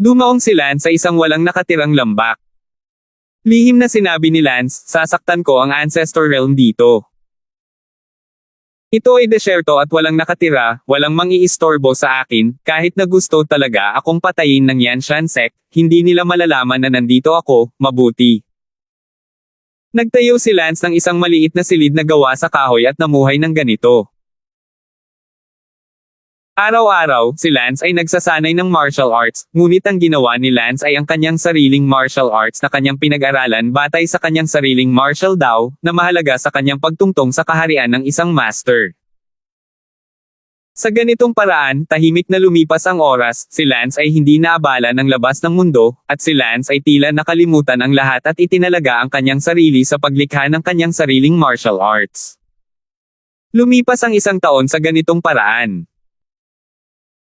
Dumaong si Lance sa isang walang nakatirang lambak. Lihim na sinabi ni Lance, sasaktan ko ang ancestor realm dito. Ito ay desyerto at walang nakatira, walang mang-iistorbo sa akin, kahit na gusto talaga akong patayin ng Yanshan sect, hindi nila malalaman na nandito ako, mabuti. Nagtayo si Lance ng isang maliit na silid na gawa sa kahoy at namuhay ng ganito. Araw-araw, si Lance ay nagsasanay ng martial arts, ngunit ang ginawa ni Lance ay ang kanyang sariling martial arts na kanyang pinag-aralan batay sa kanyang sariling martial Dao, na mahalaga sa kanyang pagtungtong sa kaharian ng isang master. Sa ganitong paraan, tahimik na lumipas ang oras, si Lance ay hindi naabala ng labas ng mundo, at si Lance ay tila nakalimutan ang lahat at itinalaga ang kanyang sarili sa paglikha ng kanyang sariling martial arts. Lumipas ang isang taon sa ganitong paraan.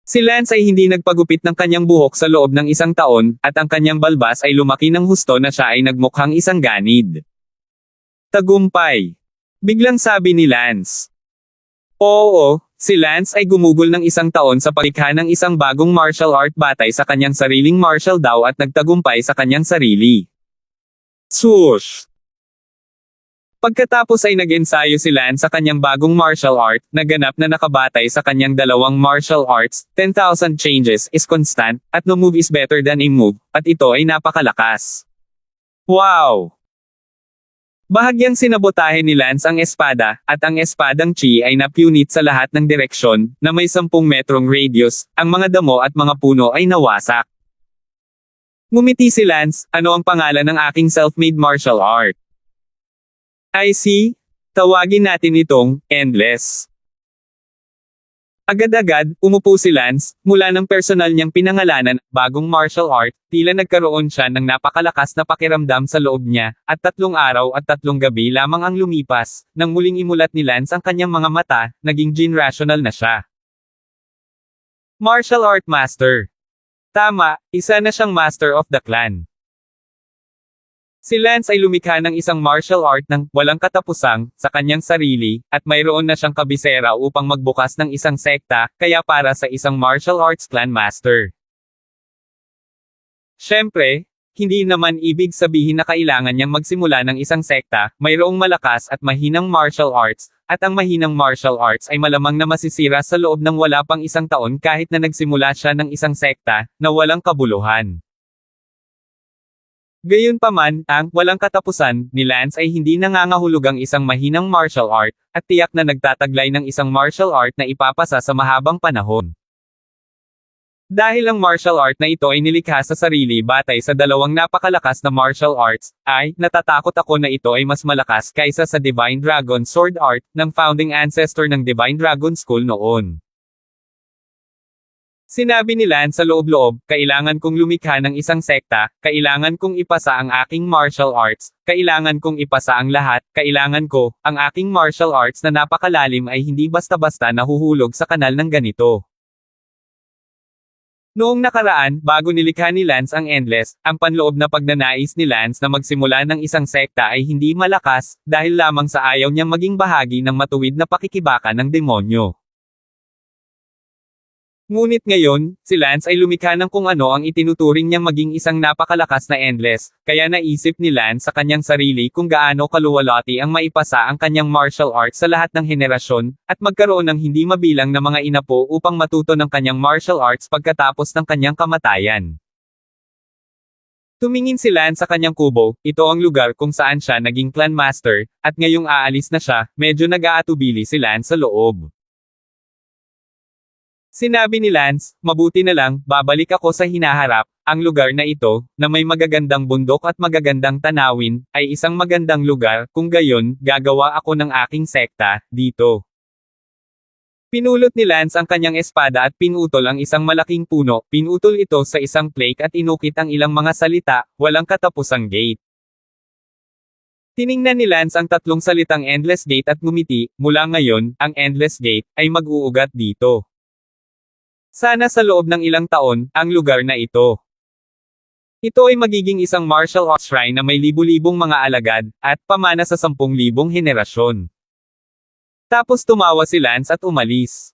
Si Lance ay hindi nagpagupit ng kanyang buhok sa loob ng isang taon, at ang kanyang balbas ay lumaki ng husto na siya ay nagmukhang isang ganid. Tagumpay. Biglang sabi ni Lance. Oo, si Lance ay gumugol ng isang taon sa paglikha ng isang bagong martial art batay sa kanyang sariling martial Dao at nagtagumpay sa kanyang sarili. Swoosh! Pagkatapos ay nag-ensayo si Lance sa kanyang bagong martial art, na ganap na nakabatay sa kanyang dalawang martial arts, 10,000 changes is constant, at no move is better than a move, at ito ay napakalakas. Wow! Bahagyang sinabotahe ni Lance ang espada, at ang espadang chi ay napunit sa lahat ng direksyon, na may 10 metrong radius, ang mga damo at mga puno ay nawasak. Ngumiti si Lance, ano ang pangalan ng aking self-made martial art? I see. Tawagin natin itong, Endless. Agad-agad, umupo si Lance, mula ng personal niyang pinangalanan, bagong martial art, tila nagkaroon siya ng napakalakas na pakiramdam sa loob niya, at 3 araw at 3 gabi lamang ang lumipas, nang muling imulat ni Lance ang kanyang mga mata, naging generational na siya. Martial Art Master. Tama, isa na siyang Master of the Clan. Si Lance ay lumikha ng isang martial art ng walang katapusang sa kanyang sarili, at mayroon na siyang kabisera upang magbukas ng isang sekta, kaya para sa isang martial arts clan master. Siyempre, hindi naman ibig sabihin na kailangan niyang magsimula ng isang sekta, mayroong malakas at mahinang martial arts, at ang mahinang martial arts ay malamang na masisira sa loob ng wala pang isang taon kahit na nagsimula siya ng isang sekta, na walang kabuluhan. Gayunpaman, ang walang katapusan ni Lance ay hindi nangangahulugang isang mahinang martial art, at tiyak na nagtataglay ng isang martial art na ipapasa sa mahabang panahon. Dahil ang martial art na ito ay nilikha sa sarili batay sa dalawang napakalakas na martial arts, ay natatakot ako na ito ay mas malakas kaysa sa Divine Dragon Sword Art ng founding ancestor ng Divine Dragon School noon. Sinabi ni Lance sa loob-loob, kailangan kong lumikha ng isang sekta, kailangan kong ipasa ang aking martial arts, kailangan kong ipasa ang lahat, kailangan ko, ang aking martial arts na napakalalim ay hindi basta-basta nahuhulog sa kanal ng ganito. Noong nakaraan, bago nilikha ni Lance ang Endless, ang panloob na pagnanais ni Lance na magsimula ng isang sekta ay hindi malakas, dahil lamang sa ayaw niyang maging bahagi ng matuwid na pakikibaka ng demonyo. Ngunit ngayon, si Lance ay lumikha ng kung ano ang itinuturing niyang maging isang napakalakas na Endless, kaya naisip ni Lance sa kanyang sarili kung gaano kaluwalhati ang maipasa ang kanyang martial arts sa lahat ng henerasyon, at magkaroon ng hindi mabilang na mga inapo upang matuto ng kanyang martial arts pagkatapos ng kanyang kamatayan. Tumingin si Lance sa kanyang kubo, ito ang lugar kung saan siya naging clan master, at ngayong aalis na siya, medyo nag-aatubili si Lance sa loob. Sinabi ni Lance, mabuti na lang, babalik ako sa hinaharap, ang lugar na ito, na may magagandang bundok at magagandang tanawin, ay isang magandang lugar, kung gayon, gagawa ako ng aking sekta, dito. Pinulot ni Lance ang kanyang espada at pinutol ang isang malaking puno, pinutol ito sa isang flake at inukit ang ilang mga salita, walang katapusang gate. Tiningnan ni Lance ang 3 salitang Endless Gate at ngumiti, mula ngayon, ang Endless Gate, ay mag-uugat dito. Sana sa loob ng ilang taon, ang lugar na ito. Ito ay magiging isang martial arts shrine na may libu-libong mga alagad, at pamana sa 10,000 henerasyon. Tapos tumawa si Lance at umalis.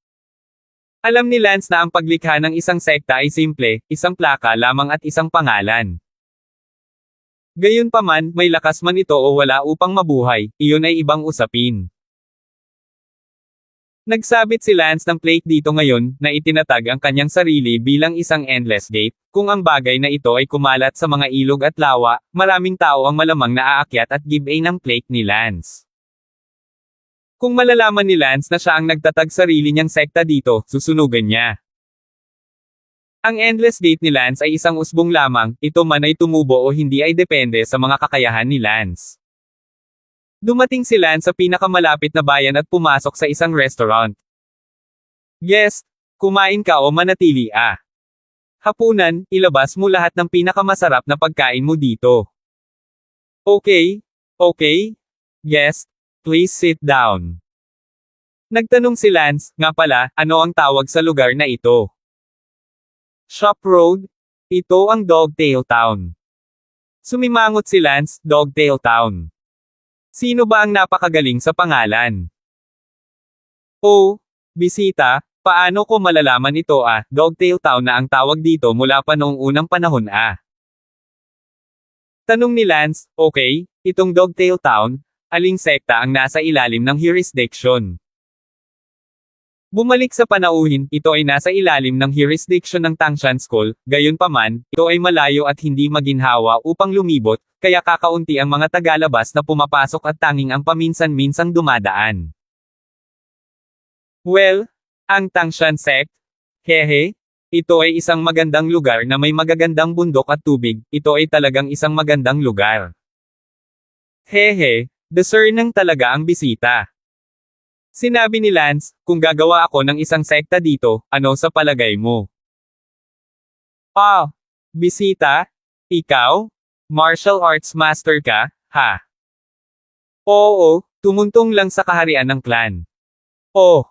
Alam ni Lance na ang paglikha ng isang sekta ay simple, isang plaka lamang at isang pangalan. Gayunpaman, may lakas man ito o wala upang mabuhay, iyon ay ibang usapin. Nagsabit si Lance ng plate dito ngayon, na itinatag ang kanyang sarili bilang isang endless gate. Kung ang bagay na ito ay kumalat sa mga ilog at lawa, maraming tao ang malamang naaakyat at give-a ng plate ni Lance. Kung malalaman ni Lance na siya ang nagtatag sarili niyang sekta dito, susunugan niya. Ang endless gate ni Lance ay isang usbong lamang, ito man ay tumubo o hindi ay depende sa mga kakayahan ni Lance. Dumating si Lance sa pinakamalapit na bayan at pumasok sa isang restaurant. Guest, kumain ka o manatili ah. Hapunan, ilabas mo lahat ng pinakamasarap na pagkain mo dito. Okay, okay. Guest, please sit down. Nagtanong si Lance, nga pala, ano ang tawag sa lugar na ito? Shop Road? Ito ang Dogtail Town. Sumimangot si Lance, Dogtail Town. Sino ba ang napakagaling sa pangalan? Oh, bisita, paano ko malalaman ito ah, Dogtail Town na ang tawag dito mula pa noong unang panahon ah. Tanong ni Lance, okay, itong Dogtail Town, aling sekta ang nasa ilalim ng jurisdiction? Bumalik sa panauhin, ito ay nasa ilalim ng jurisdiction ng Tangshan School, gayunpaman, ito ay malayo at hindi maginhawa upang lumibot, kaya kakaunti ang mga tagalabas na pumapasok at tanging ang paminsan-minsang dumadaan. Well, ang Tangshan Sect? Hehe. Ito ay isang magandang lugar na may magagandang bundok at tubig, ito ay talagang isang magandang lugar. Hehe, discernang talaga ang bisita. Sinabi ni Lance, kung gagawa ako ng isang sekta dito, ano sa palagay mo? Ah, bisita? Ikaw? Martial arts master ka, ha? Oo, tumuntong lang sa kaharian ng clan. Oh.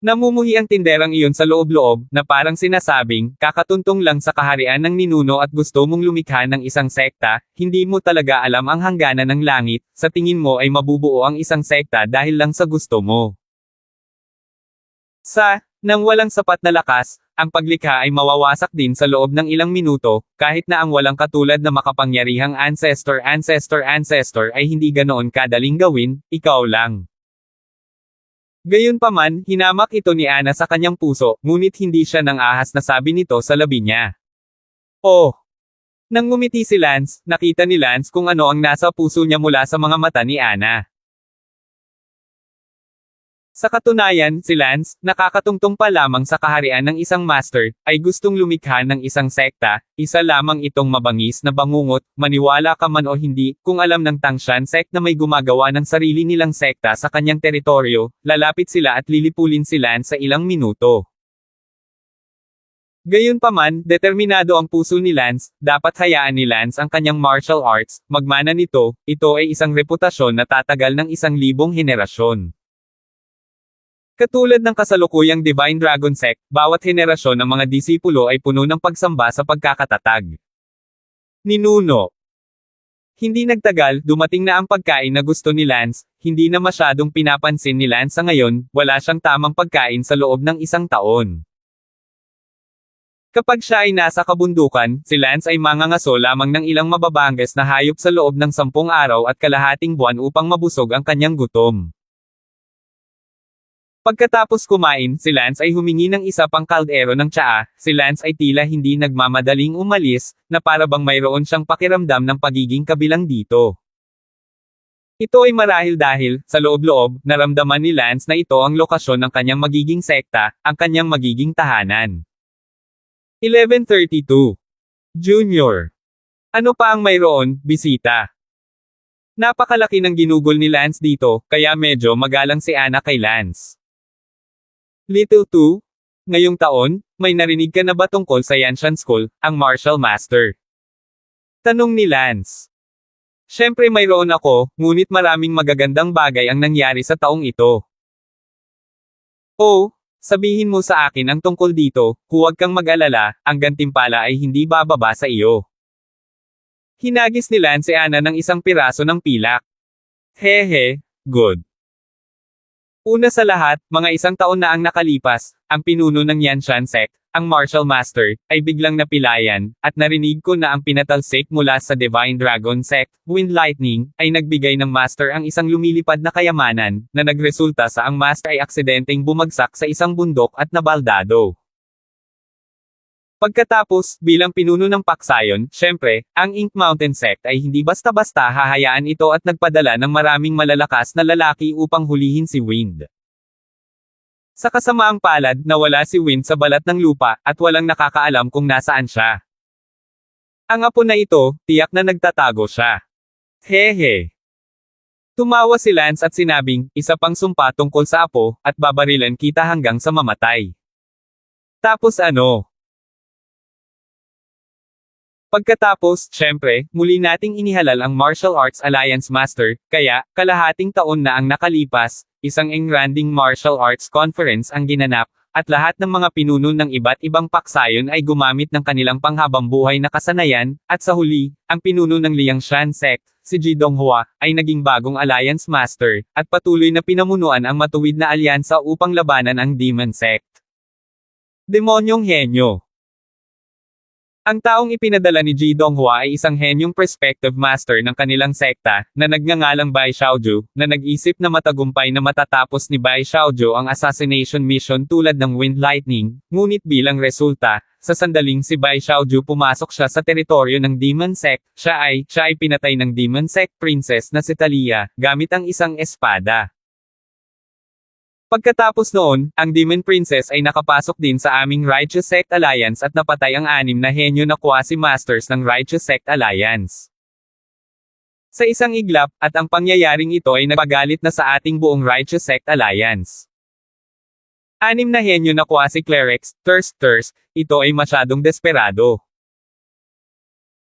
Namumuhi ang tinderang iyon sa loob-loob, na parang sinasabing, kakatuntong lang sa kaharian ng ninuno at gusto mong lumikha ng isang sekta, hindi mo talaga alam ang hangganan ng langit, sa tingin mo ay mabubuo ang isang sekta dahil lang sa gusto mo. Nang walang sapat na lakas, ang paglikha ay mawawasak din sa loob ng ilang minuto, kahit na ang walang katulad na makapangyarihang ancestor ay hindi ganoon kadaling gawin, ikaw lang. Gayunpaman, hinamak ito ni Ana sa kanyang puso, ngunit hindi siya nang ahas na sabi nito sa labi niya. Oh! Nang ngumiti si Lance, nakita ni Lance kung ano ang nasa puso niya mula sa mga mata ni Ana. Sa katunayan, si Lance, nakakatungtong pa lamang sa kaharian ng isang master, ay gustong lumikha ng isang sekta, isa lamang itong mabangis na bangungot, maniwala ka man o hindi, kung alam ng Tangshan Sect na may gumagawa ng sarili nilang sekta sa kanyang teritoryo, lalapit sila at lilipulin si Lance sa ilang minuto. Gayunpaman, determinado ang puso ni Lance, dapat hayaan ni Lance ang kanyang martial arts, magmana nito, ito ay isang reputasyon na tatagal ng 1,000 henerasyon. Katulad ng kasalukuyang Divine Dragon Sect, bawat henerasyon ng mga disipulo ay puno ng pagsamba sa pagkakatatag. Ninuno. Hindi nagtagal, dumating na ang pagkain na gusto ni Lance, hindi na masyadong pinapansin ni Lance sa ngayon, wala siyang tamang pagkain sa loob ng 1 taon. Kapag siya ay nasa kabundukan, si Lance ay mangangaso lamang ng ilang mababanges na hayop sa loob ng 10 araw at kalahating buwan upang mabusog ang kanyang gutom. Pagkatapos kumain, si Lance ay humingi ng isa pang kaldero ng tsaa, si Lance ay tila hindi nagmamadaling umalis, na para bang mayroon siyang pakiramdam ng pagiging kabilang dito. Ito ay marahil dahil, sa loob-loob, naramdaman ni Lance na ito ang lokasyon ng kanyang magiging sekta, ang kanyang magiging tahanan. 11:32. Junior. Ano pa ang mayroon, bisita? Napakalaki ng ginugol ni Lance dito, kaya medyo magalang si Ana kay Lance. Little 2, ngayong taon, may narinig ka na ba tungkol sa Yanshan School, ang martial master? Tanong ni Lance. Siyempre mayroon ako, ngunit maraming magagandang bagay ang nangyari sa taong ito. Oh, sabihin mo sa akin ang tungkol dito, huwag kang mag-alala, ang gantimpala ay hindi bababa sa iyo. Hinagis ni Lance si Ana ng isang piraso ng pilak. Hehe, good. Una sa lahat, mga 1 taon na ang nakalipas, ang pinuno ng Yanshan sect, ang Martial Master, ay biglang napilayan, at narinig ko na ang pinatalsik mula sa Divine Dragon sect, Wind Lightning, ay nagbigay ng Master ang isang lumilipad na kayamanan, na nagresulta sa ang Master ay aksidenteng bumagsak sa isang bundok at nabaldado. Pagkatapos, bilang pinuno ng Paksayon, syempre, ang Ink Mountain Sect ay hindi basta-basta hahayaan ito at nagpadala ng maraming malalakas na lalaki upang hulihin si Wind. Sa kasamaang palad, nawala si Wind sa balat ng lupa, at walang nakakaalam kung nasaan siya. Ang apo na ito, tiyak na nagtatago siya. Hehe. Tumawa si Lance at sinabing, isa pang sumpa tungkol sa apo, at babarilan kita hanggang sa mamatay. Tapos ano? Pagkatapos, syempre, muli nating inihalal ang Martial Arts Alliance Master, kaya, kalahating taon na ang nakalipas, isang engranding martial arts conference ang ginanap, at lahat ng mga pinuno ng iba't ibang paksayon ay gumamit ng kanilang panghabambuhay na kasanayan, at sa huli, ang pinuno ng Liangshan Sect, si Ji Donghua, ay naging bagong Alliance Master, at patuloy na pinamunuan ang matuwid na alyansa upang labanan ang Demon Sect. Demonyong henyo. Ang taong ipinadala ni Ji Donghua ay isang henyong perspective master ng kanilang sekta, na nagngangalang Bai Xiaoju, na nag-isip na matagumpay na matatapos ni Bai Xiaoju ang assassination mission tulad ng Wind Lightning, ngunit bilang resulta, sa sandaling si Bai Xiaoju pumasok siya sa teritoryo ng Demon Sect, siya ay pinatay ng Demon Sect Princess na si Talia, gamit ang isang espada. Pagkatapos noon, ang Demon Princess ay nakapasok din sa aming Righteous Sect Alliance at napatay ang 6 na henyo na quasi-masters ng Righteous Sect Alliance. Sa isang iglap, at ang pangyayaring ito ay nagpagalit na sa ating buong Righteous Sect Alliance. 6 na henyo na quasi-clerics, Thirst, ito ay masyadong desperado.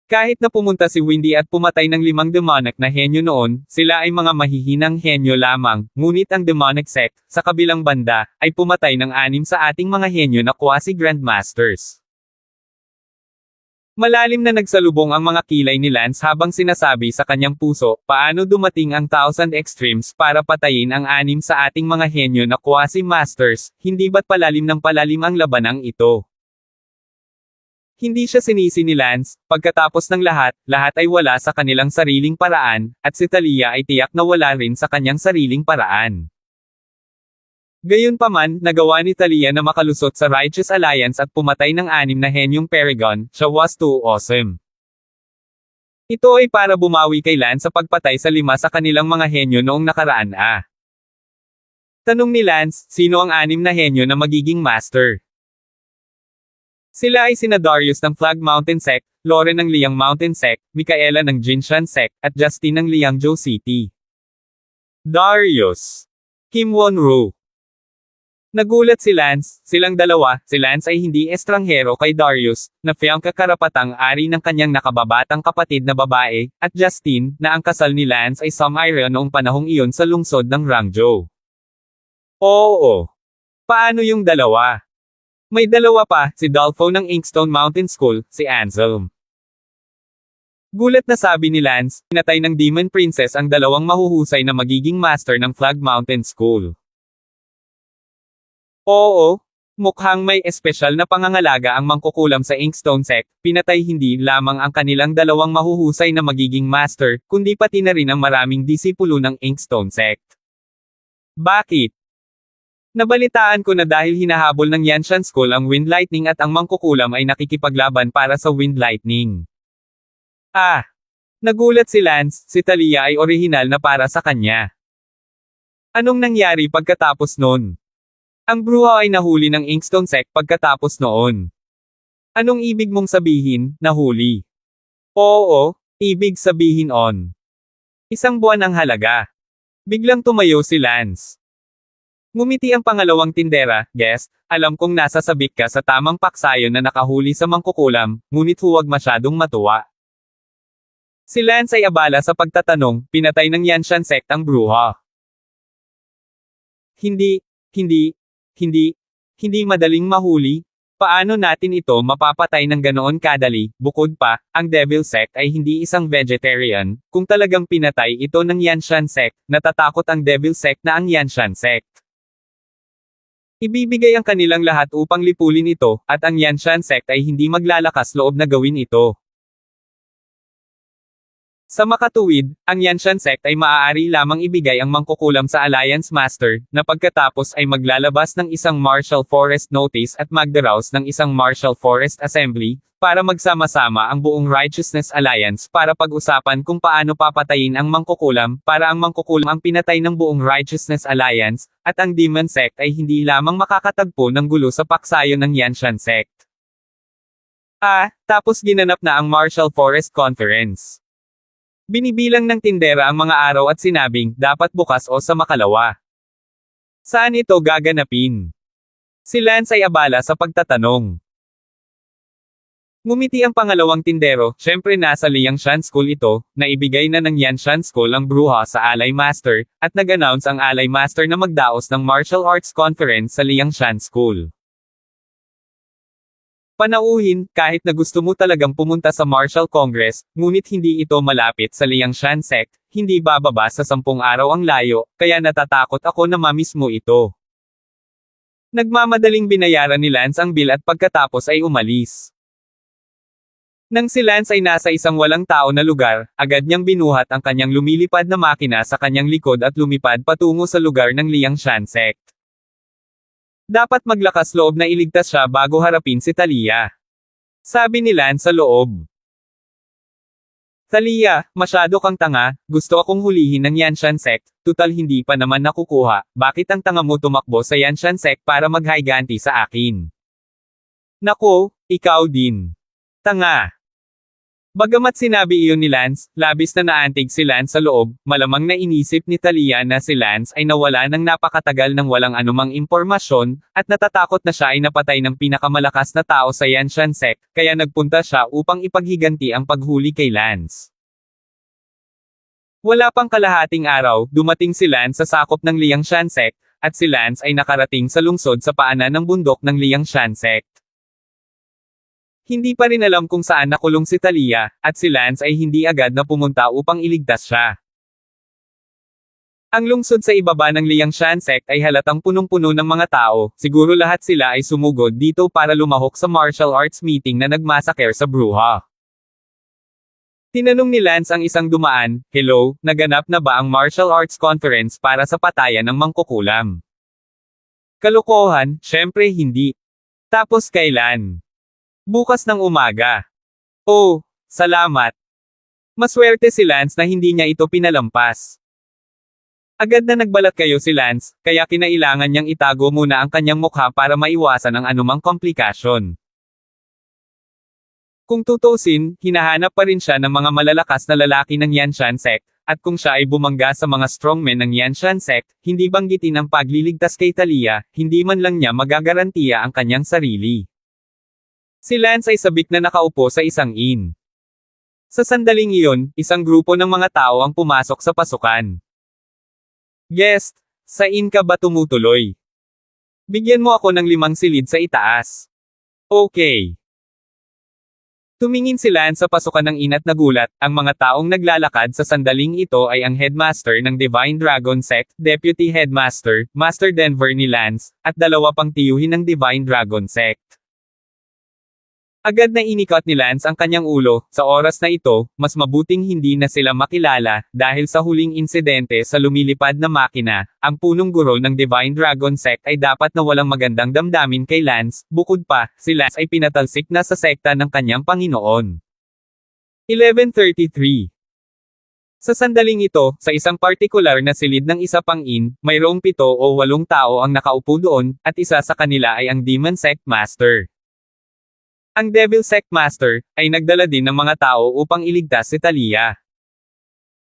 Kahit na pumunta si Windy at pumatay ng 5 demonic na henyo noon, sila ay mga mahihinang henyo lamang, ngunit ang demonic sect, sa kabilang banda, ay pumatay ng 6 sa ating mga henyo na quasi-grandmasters. Malalim na nagsalubong ang mga kilay ni Lance habang sinasabi sa kanyang puso, paano dumating ang 1,000 extremes para patayin ang 6 sa ating mga henyo na quasi-masters, hindi ba't palalim ng palalim ang labanang ito? Hindi siya sinisi ni Lance, pagkatapos ng lahat ay wala sa kanilang sariling paraan, at si Talia ay tiyak na wala rin sa kanyang sariling paraan. Gayunpaman, nagawa ni Talia na makalusot sa Righteous Alliance at pumatay ng 6 na henyong Paragon, siya was too awesome. Ito ay para bumawi kay Lance sa pagpatay sa 5 sa kanilang mga henyo noong nakaraan. Tanong ni Lance, sino ang 6 na henyo na magiging master? Sila ay sina Darius ng Flag Mountain Sect, Loren ng Liang Mountain Sect, Micaela ng Jinshan Sect, at Justin ng Liangzhou City. Darius. Kim Won-ru. Nagulat si Lance, silang dalawa, si Lance ay hindi estranghero kay Darius, na fiyang kakarapatang ari ng kanyang nakababatang kapatid na babae, at Justin, na ang kasal ni Lance ay Samaira noong panahong iyon sa lungsod ng Rangzhou. Oo. Paano yung dalawa? May dalawa pa, si Dolfo ng Inkstone Mountain School, si Anselm. Gulat na sabi ni Lance, pinatay ng Demon Princess ang 2 mahuhusay na magiging master ng Flag Mountain School. Oo, mukhang may espesyal na pangangalaga ang mangkukulam sa Inkstone Sect, pinatay hindi lamang ang kanilang 2 mahuhusay na magiging master, kundi pati na rin ang maraming disipulo ng Inkstone Sect. Bakit? Nabalitaan ko na dahil hinahabol ng Yanshan School ang Wind Lightning at ang mangkukulam ay nakikipaglaban para sa Wind Lightning. Nagulat si Lance, si Talia ay orihinal na para sa kanya. Anong nangyari pagkatapos nun? Ang bruha ay nahuli ng Inkstone Sect pagkatapos noon. Anong ibig mong sabihin, nahuli? Oo, ibig sabihin on. 1 buwan ang halaga. Biglang tumayo si Lance. Ngumiti ang pangalawang tindera, guest, alam kong nasa sabik ka sa tamang paksayon na nakahuli sa mangkukulam, ngunit huwag masyadong matuwa. Si Lance ay abala sa pagtatanong, pinatay ng Yanshan Sect ang bruha. Hindi madaling mahuli. Paano natin ito mapapatay ng ganoon kadali? Bukod pa, ang Devil Sect ay hindi isang vegetarian. Kung talagang pinatay ito ng Yanshan Sect, natatakot ang Devil Sect na ang Yanshan Sect ibibigay ang kanilang lahat upang lipulin ito, at ang Yanshan Sect ay hindi maglalakas loob na gawin ito. Sa makatuwid, ang Yanshan Sect ay maaari lamang ibigay ang mangkukulam sa Alliance Master, na pagkatapos ay maglalabas ng isang Martial Forest Notice at magdaraos ng isang Martial Forest Assembly, para magsama-sama ang buong Righteousness Alliance para pag-usapan kung paano papatayin ang mangkukulam, para ang mangkukulam ang pinatay ng buong Righteousness Alliance, at ang Demon Sect ay hindi lamang makakatagpo ng gulo sa paksayo ng Yanshan Sect. Tapos ginanap na ang Martial Forest Conference. Binibilang ng tindera ang mga araw at sinabing, dapat bukas o sa makalawa. Saan ito gaganapin? Si Lance ay abala sa pagtatanong. Ngumiti ang pangalawang tindero, syempre nasa Liangshan School ito, na ibigay na ng Yanshan School ang bruha sa Ally Master, at nag-announce ang Ally Master na magdaos ng Martial Arts Conference sa Liangshan School. Panauhin, kahit na gusto mo talagang pumunta sa Martial Congress, ngunit hindi ito malapit sa Liangshan Sect, hindi bababa sa 10 araw ang layo, kaya natatakot ako na mamiss mo ito. Nagmamadaling binayaran ni Lance ang bill at pagkatapos ay umalis. Nang si Lance ay nasa isang walang tao na lugar, agad niyang binuhat ang kanyang lumilipad na makina sa kanyang likod at lumipad patungo sa lugar ng Liangshan Sect. Dapat maglakas loob na iligtas siya bago harapin si Thalia. Sabi ni Lance sa loob. Thalia, masyado kang tanga, gusto akong hulihin ng Yanshan Sect, tutal hindi pa naman nakukuha, bakit ang tanga mo tumakbo sa Yanshan Sect para maghiganti sa akin? Nako, ikaw din. Tanga. Bagamat sinabi iyon ni Lance, labis na naantig si Lance sa loob, malamang na inisip ni Thalia na si Lance ay nawala ng napakatagal ng walang anumang impormasyon, at natatakot na siya ay napatay ng pinakamalakas na tao sa Yanshan Sect, kaya nagpunta siya upang ipaghiganti ang paghuli kay Lance. Wala pang kalahating araw, dumating si Lance sa sakop ng Liangshan Sect, at si Lance ay nakarating sa lungsod sa paanan ng bundok ng Liangshan Sect. Hindi pa rin alam kung saan nakulong si Thalia, at si Lance ay hindi agad na pumunta upang iligtas siya. Ang lungsod sa ibaba ng Liangshan Sect ay halatang punong-puno ng mga tao, siguro lahat sila ay sumugod dito para lumahok sa martial arts meeting na nagmasaker sa bruha. Tinanong ni Lance ang isang dumaan, "Hello, naganap na ba ang martial arts conference para sa patayan ng mangkukulam?" Kalokohan, syempre hindi. Tapos kailan? Bukas ng umaga. Oh, salamat. Maswerte si Lance na hindi niya ito pinalampas. Agad na nagbalat kayo si Lance, kaya kinailangan niyang itago muna ang kanyang mukha para maiwasan ang anumang komplikasyon. Kung tutusin, hinahanap pa rin siya ng mga malalakas na lalaki ng Yanshan Sect, at kung siya ay bumangga sa mga strongmen ng Yanshan Sect, hindi banggitin ang pagliligtas kay Thalia, hindi man lang niya magagarantiya ang kanyang sarili. Si Lance ay sabik na nakaupo sa isang inn. Sa sandaling iyon, isang grupo ng mga tao ang pumasok sa pasukan. "Guest, sa inn ka ba tumutuloy? Bigyan mo ako ng 5 silid sa itaas." "Okay." Tumingin si Lance sa pasukan ng inn at nagulat, ang mga taong naglalakad sa sandaling ito ay ang headmaster ng Divine Dragon Sect, Deputy Headmaster, Master Denver ni Lance, at 2 pang tiyuhin ng Divine Dragon Sect. Agad na inikot ni Lance ang kanyang ulo, sa oras na ito, mas mabuting hindi na sila makilala, dahil sa huling insidente sa lumilipad na makina, ang punong guro ng Divine Dragon Sect ay dapat na walang magandang damdamin kay Lance, bukod pa, si Lance ay pinatalsik na sa sekta ng kanyang Panginoon. 11:33. Sa sandaling ito, sa isang partikular na silid ng isa pang inn, mayroong 7 o 8 tao ang nakaupo doon, at isa sa kanila ay ang Demon Sect Master. Ang Devil Sect Master, ay nagdala din ng mga tao upang iligtas si Thalia.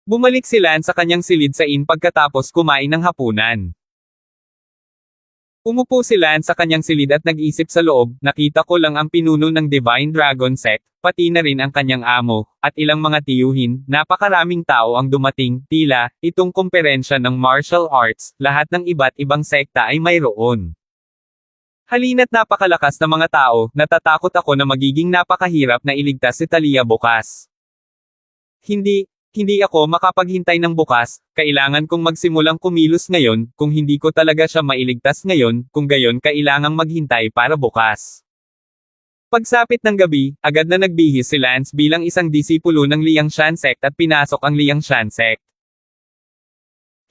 Bumalik si Lance sa kanyang silid sa inn pagkatapos kumain ng hapunan. Umupo si Lance sa kanyang silid at nag-isip sa loob, nakita ko lang ang pinuno ng Divine Dragon Sect, pati na rin ang kanyang amo, at ilang mga tiyuhin, napakaraming tao ang dumating, tila, itong komperensya ng martial arts, lahat ng iba't ibang sekta ay mayroon. Halina't napakalakas na mga tao, natatakot ako na magiging napakahirap na iligtas si Talia bukas. Hindi ako makapaghintay ng bukas, kailangan kong magsimulang kumilos ngayon, kung hindi ko talaga siya mailigtas ngayon, kung gayon kailangang maghintay para bukas. Pagsapit ng gabi, agad na nagbihis si Lance bilang isang disipulo ng Liangshan sect at pinasok ang Liangshan sect.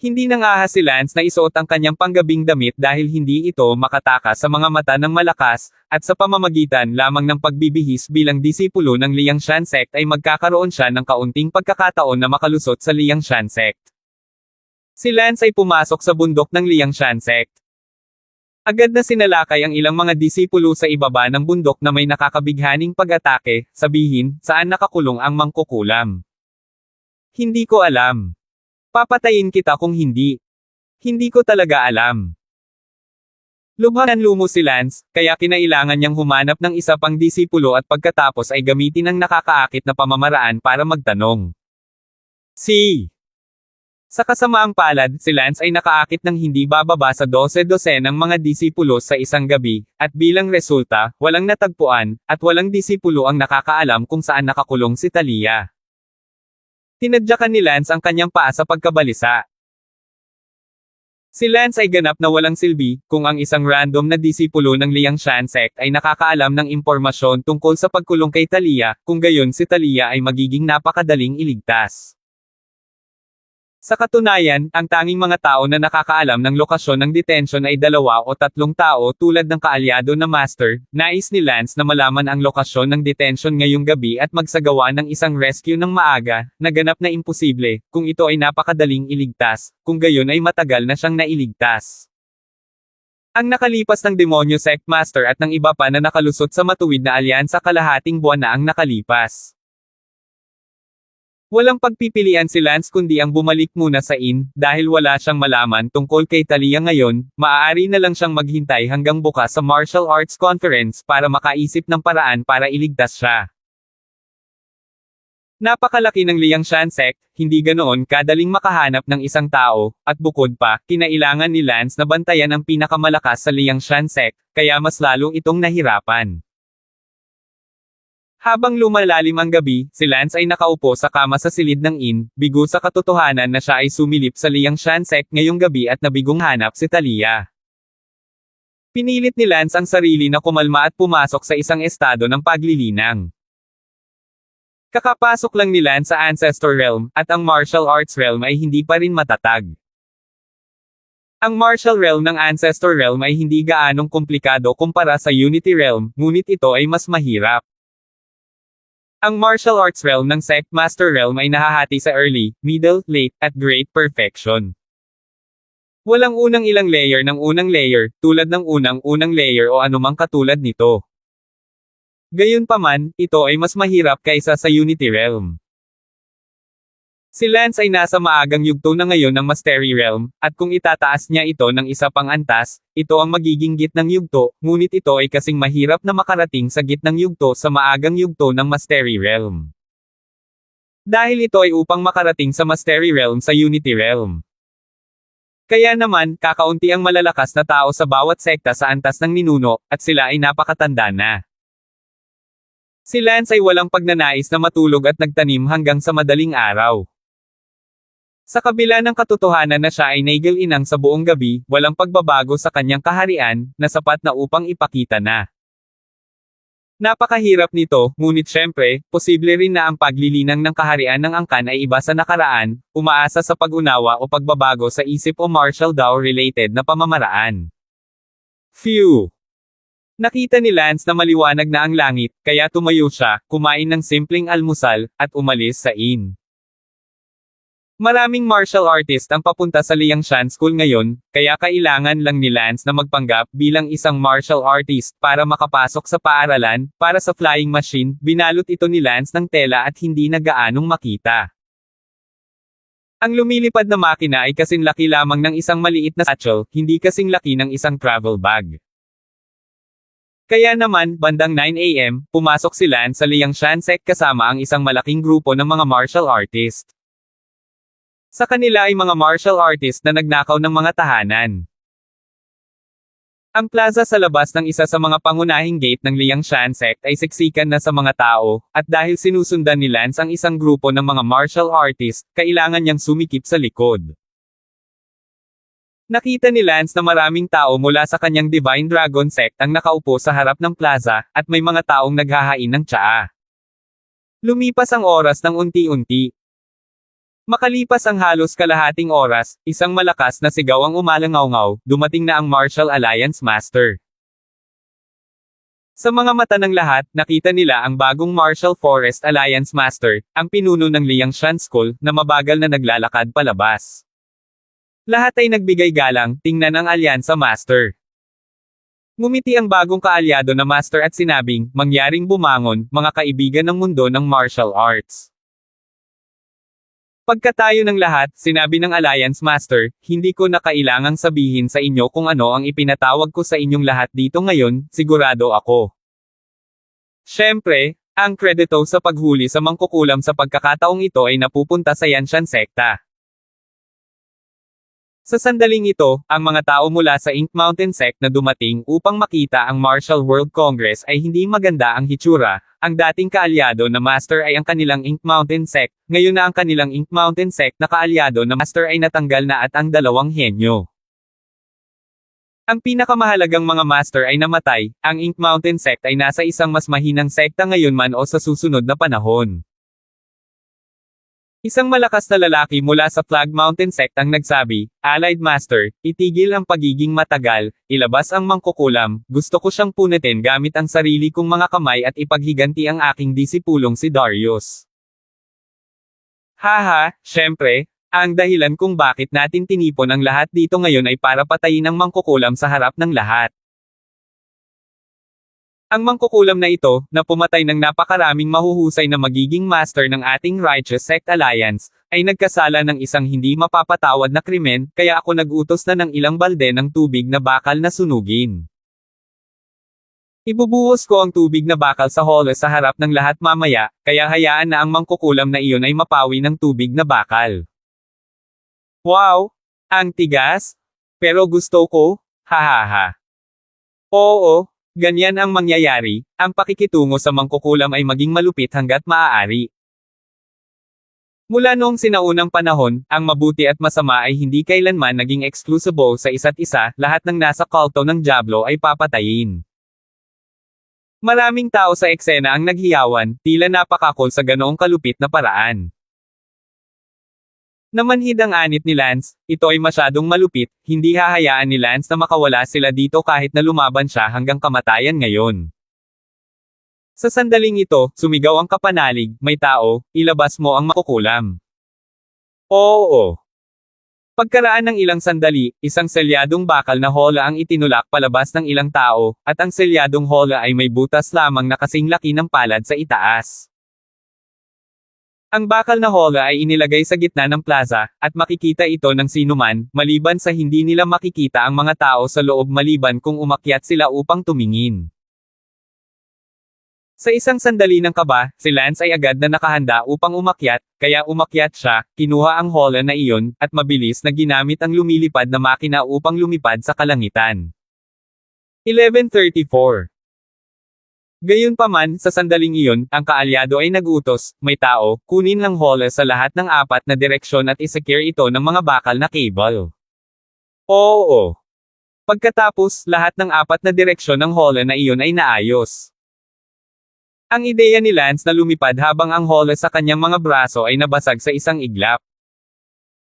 Hindi nangahas si Lance na isuot ang kanyang panggabing damit dahil hindi ito makatakas sa mga mata ng malakas, at sa pamamagitan lamang ng pagbibihis bilang disipulo ng Liangshan sect ay magkakaroon siya ng kaunting pagkakataon na makalusot sa Liangshan sect. Si Lance ay pumasok sa bundok ng Liangshan sect. Agad na sinalakay ang ilang mga disipulo sa ibaba ng bundok na may nakakabighaning pag-atake, sabihin, saan nakakulong ang mangkukulam. Hindi ko alam. Papatayin kita kung hindi. Hindi ko talaga alam. Lubhang lumo si Lance, kaya kinailangan niyang humanap ng isa pang disipulo at pagkatapos ay gamitin ang nakakaakit na pamamaraan para magtanong. Sa kasamaang palad, si Lance ay nakaakit ng hindi bababa sa 12 ng mga disipulo sa isang gabi, at bilang resulta, walang natagpuan, at walang disipulo ang nakakaalam kung saan nakakulong si Talia. Tinadyakan ni Lance ang kanyang paa sa pagkabalisa. Si Lance ay ganap na walang silbi, kung ang isang random na disipulo ng Liangshan sect ay nakakaalam ng impormasyon tungkol sa pagkulong kay Talia, kung gayon si Talia ay magiging napakadaling iligtas. Sa katunayan, ang tanging mga tao na nakakaalam ng lokasyon ng detention ay 2 o 3 tao tulad ng kaalyado na master. Nais ni Lance na malaman ang lokasyon ng detention ngayong gabi at magsagawa ng isang rescue ng maaga, na ganap na imposible, kung ito ay napakadaling iligtas, kung gayon ay matagal na siyang nailigtas. Ang nakalipas ng demonyo sect master at ng iba pa na nakalusot sa matuwid na alyansa kalahating buwan na ang nakalipas. Walang pagpipilian si Lance kundi ang bumalik muna sa inn, dahil wala siyang malaman tungkol kay Talia ngayon, maaari na lang siyang maghintay hanggang bukas sa martial arts conference para makaisip ng paraan para iligtas siya. Napakalaki ng Liangshan sect, hindi ganoon kadaling makahanap ng isang tao, at bukod pa, kinailangan ni Lance na bantayan ang pinakamalakas sa Liangshan sect, kaya mas lalo itong nahirapan. Habang lumalalim ang gabi, si Lance ay nakaupo sa kama sa silid ng inn, bigo sa katotohanan na siya ay sumilip sa Liangshan sect ngayong gabi at nabigong hanap si Talia. Pinilit ni Lance ang sarili na kumalma at pumasok sa isang estado ng paglilinang. Kakapasok lang ni Lance sa Ancestor Realm, at ang Martial Arts Realm ay hindi pa rin matatag. Ang Martial Realm ng Ancestor Realm ay hindi gaanong komplikado kumpara sa Unity Realm, ngunit ito ay mas mahirap. Ang martial arts realm ng Sect Master Realm ay nahahati sa early, middle, late, at great perfection. Walang unang ilang layer ng unang layer, tulad ng unang-unang layer o anumang katulad nito. Gayunpaman, ito ay mas mahirap kaysa sa Unity Realm. Si Lance ay nasa maagang yugto na ngayon ng Mastery Realm, at kung itataas niya ito ng isa pang antas, ito ang magiging gitnang yugto, ngunit ito ay kasing mahirap na makarating sa gitnang yugto sa maagang yugto ng Mastery Realm. Dahil ito ay upang makarating sa Mastery Realm sa Unity Realm. Kaya naman, kakaunti ang malalakas na tao sa bawat sekta sa antas ng ninuno, at sila ay napakatanda na. Si Lance ay walang pagnanais na matulog at nagtanim hanggang sa madaling araw. Sa kabila ng katotohanan na siya ay nagil-inang sa buong gabi, walang pagbabago sa kanyang kaharian, na sapat na upang ipakita na. Napakahirap nito, ngunit syempre, posible rin na ang paglilinang ng kaharian ng angkan ay iba sa nakaraan, umaasa sa pag-unawa o pagbabago sa isip o martial Dao-related na pamamaraan. Phew! Nakita ni Lance na maliwanag na ang langit, kaya tumayo siya, kumain ng simpleng almusal, at umalis sa inn. Maraming martial artist ang papunta sa Liangshan School ngayon, kaya kailangan lang ni Lance na magpanggap bilang isang martial artist para makapasok sa paaralan. Para sa flying machine, binalot ito ni Lance ng tela at hindi na gaanong makita. Ang lumilipad na makina ay kasing laki lamang ng isang maliit na satchel, hindi kasing laki ng isang travel bag. Kaya naman, bandang 9 AM, pumasok si Lance sa Liangshan sect kasama ang isang malaking grupo ng mga martial artist. Sa kanila ay mga martial artist na nagnakaw ng mga tahanan. Ang plaza sa labas ng isa sa mga pangunahing gate ng Liangshan sect ay siksikan na sa mga tao, at dahil sinusundan ni Lance ang isang grupo ng mga martial artist, kailangan niyang sumikip sa likod. Nakita ni Lance na maraming tao mula sa kanyang Divine Dragon sect ang nakaupo sa harap ng plaza, at may mga taong naghahain ng tsaa. Lumipas ang oras ng unti-unti. Makalipas ang halos kalahating oras, isang malakas na sigaw ang umalangaw-ngaw, dumating na ang Martial Alliance Master. Sa mga mata ng lahat, nakita nila ang bagong Martial Forest Alliance Master, ang pinuno ng Liangshan School, na mabagal na naglalakad palabas. Lahat ay nagbigay galang, tingnan ang Alyansa Master. Ngumiti ang bagong kaalyado na Master at sinabing, mangyaring bumangon, mga kaibigan ng mundo ng martial arts. Pagkatayo ng lahat, sinabi ng Alliance Master, hindi ko na kailangang sabihin sa inyo kung ano ang ipinatawag ko sa inyong lahat dito ngayon, sigurado ako. Siyempre, ang kredito sa paghuli sa mangkukulam sa pagkakataong ito ay napupunta sa Yanshan sekta. Sa sandaling ito, ang mga tao mula sa Ink Mountain Sect na dumating upang makita ang Martial World Congress ay hindi maganda ang hitsura. Ang dating kaalyado na Master ay ang kanilang Ink Mountain Sect, ngayon na ang kanilang Ink Mountain Sect na kaalyado na Master ay natanggal na at ang dalawang henyo. Ang pinakamahalagang mga Master ay namatay, ang Ink Mountain Sect ay nasa isang mas mahinang sekta ngayon man o sa susunod na panahon. Isang malakas na lalaki mula sa Flag Mountain Sect ang nagsabi, Allied Master, itigil ang pagiging matagal, ilabas ang mangkukulam, gusto ko siyang punitin gamit ang sarili kong mga kamay at ipaghiganti ang aking disipulong si Darius. Haha, syempre, ang dahilan kung bakit natin tinipon ang lahat dito ngayon ay para patayin ang mangkukulam sa harap ng lahat. Ang mangkukulam na ito, na pumatay ng napakaraming mahuhusay na magiging master ng ating Righteous Sect Alliance, ay nagkasala ng isang hindi mapapatawad na krimen, kaya ako nag-utos na ng ilang balde ng tubig na bakal na sunugin. Ibubuhos ko ang tubig na bakal sa hole sa harap ng lahat mamaya, kaya hayaan na ang mangkukulam na iyon ay mapawi ng tubig na bakal. Wow! Ang tigas! Pero gusto ko, hahaha. Oo. Ganyan ang mangyayari, ang pakikitungo sa mangkukulam ay maging malupit hanggat maaari. Mula noong sinaunang panahon, ang mabuti at masama ay hindi kailanman naging exclusive sa isa't isa, lahat ng nasa kulto ng Diablo ay papatayin. Maraming tao sa eksena ang naghiyawan, tila napakakol sa ganoong kalupit na paraan. Namanhid ang anit ni Lance, ito ay masyadong malupit, hindi hahayaan ni Lance na makawala sila dito kahit na lumaban siya hanggang kamatayan ngayon. Sa sandaling ito, sumigaw ang kapanalig, may tao, ilabas mo ang makukulam. Oo. Pagkaraan ng ilang sandali, isang selyadong bakal na hola ang itinulak palabas ng ilang tao, at ang selyadong hola ay may butas lamang na kasing laki ng palad sa itaas. Ang bakal na hola ay inilagay sa gitna ng plaza, at makikita ito ng sinuman, maliban sa hindi nila makikita ang mga tao sa loob maliban kung umakyat sila upang tumingin. Sa isang sandali ng kaba, si Lance ay agad na nakahanda upang umakyat, kaya umakyat siya, kinuha ang hola na iyon, at mabilis na ginamit ang lumilipad na makina upang lumipad sa kalangitan. 11:34 Gayunpaman, sa sandaling iyon, ang kaalyado ay nag-utos, may tao, kunin lang hola sa lahat ng apat na direksyon at isecure ito ng mga bakal na cable. Oo. Pagkatapos, lahat ng apat na direksyon ng hola na iyon ay naayos. Ang ideya ni Lance na lumipad habang ang hola sa kanyang mga braso ay nabasag sa isang iglap.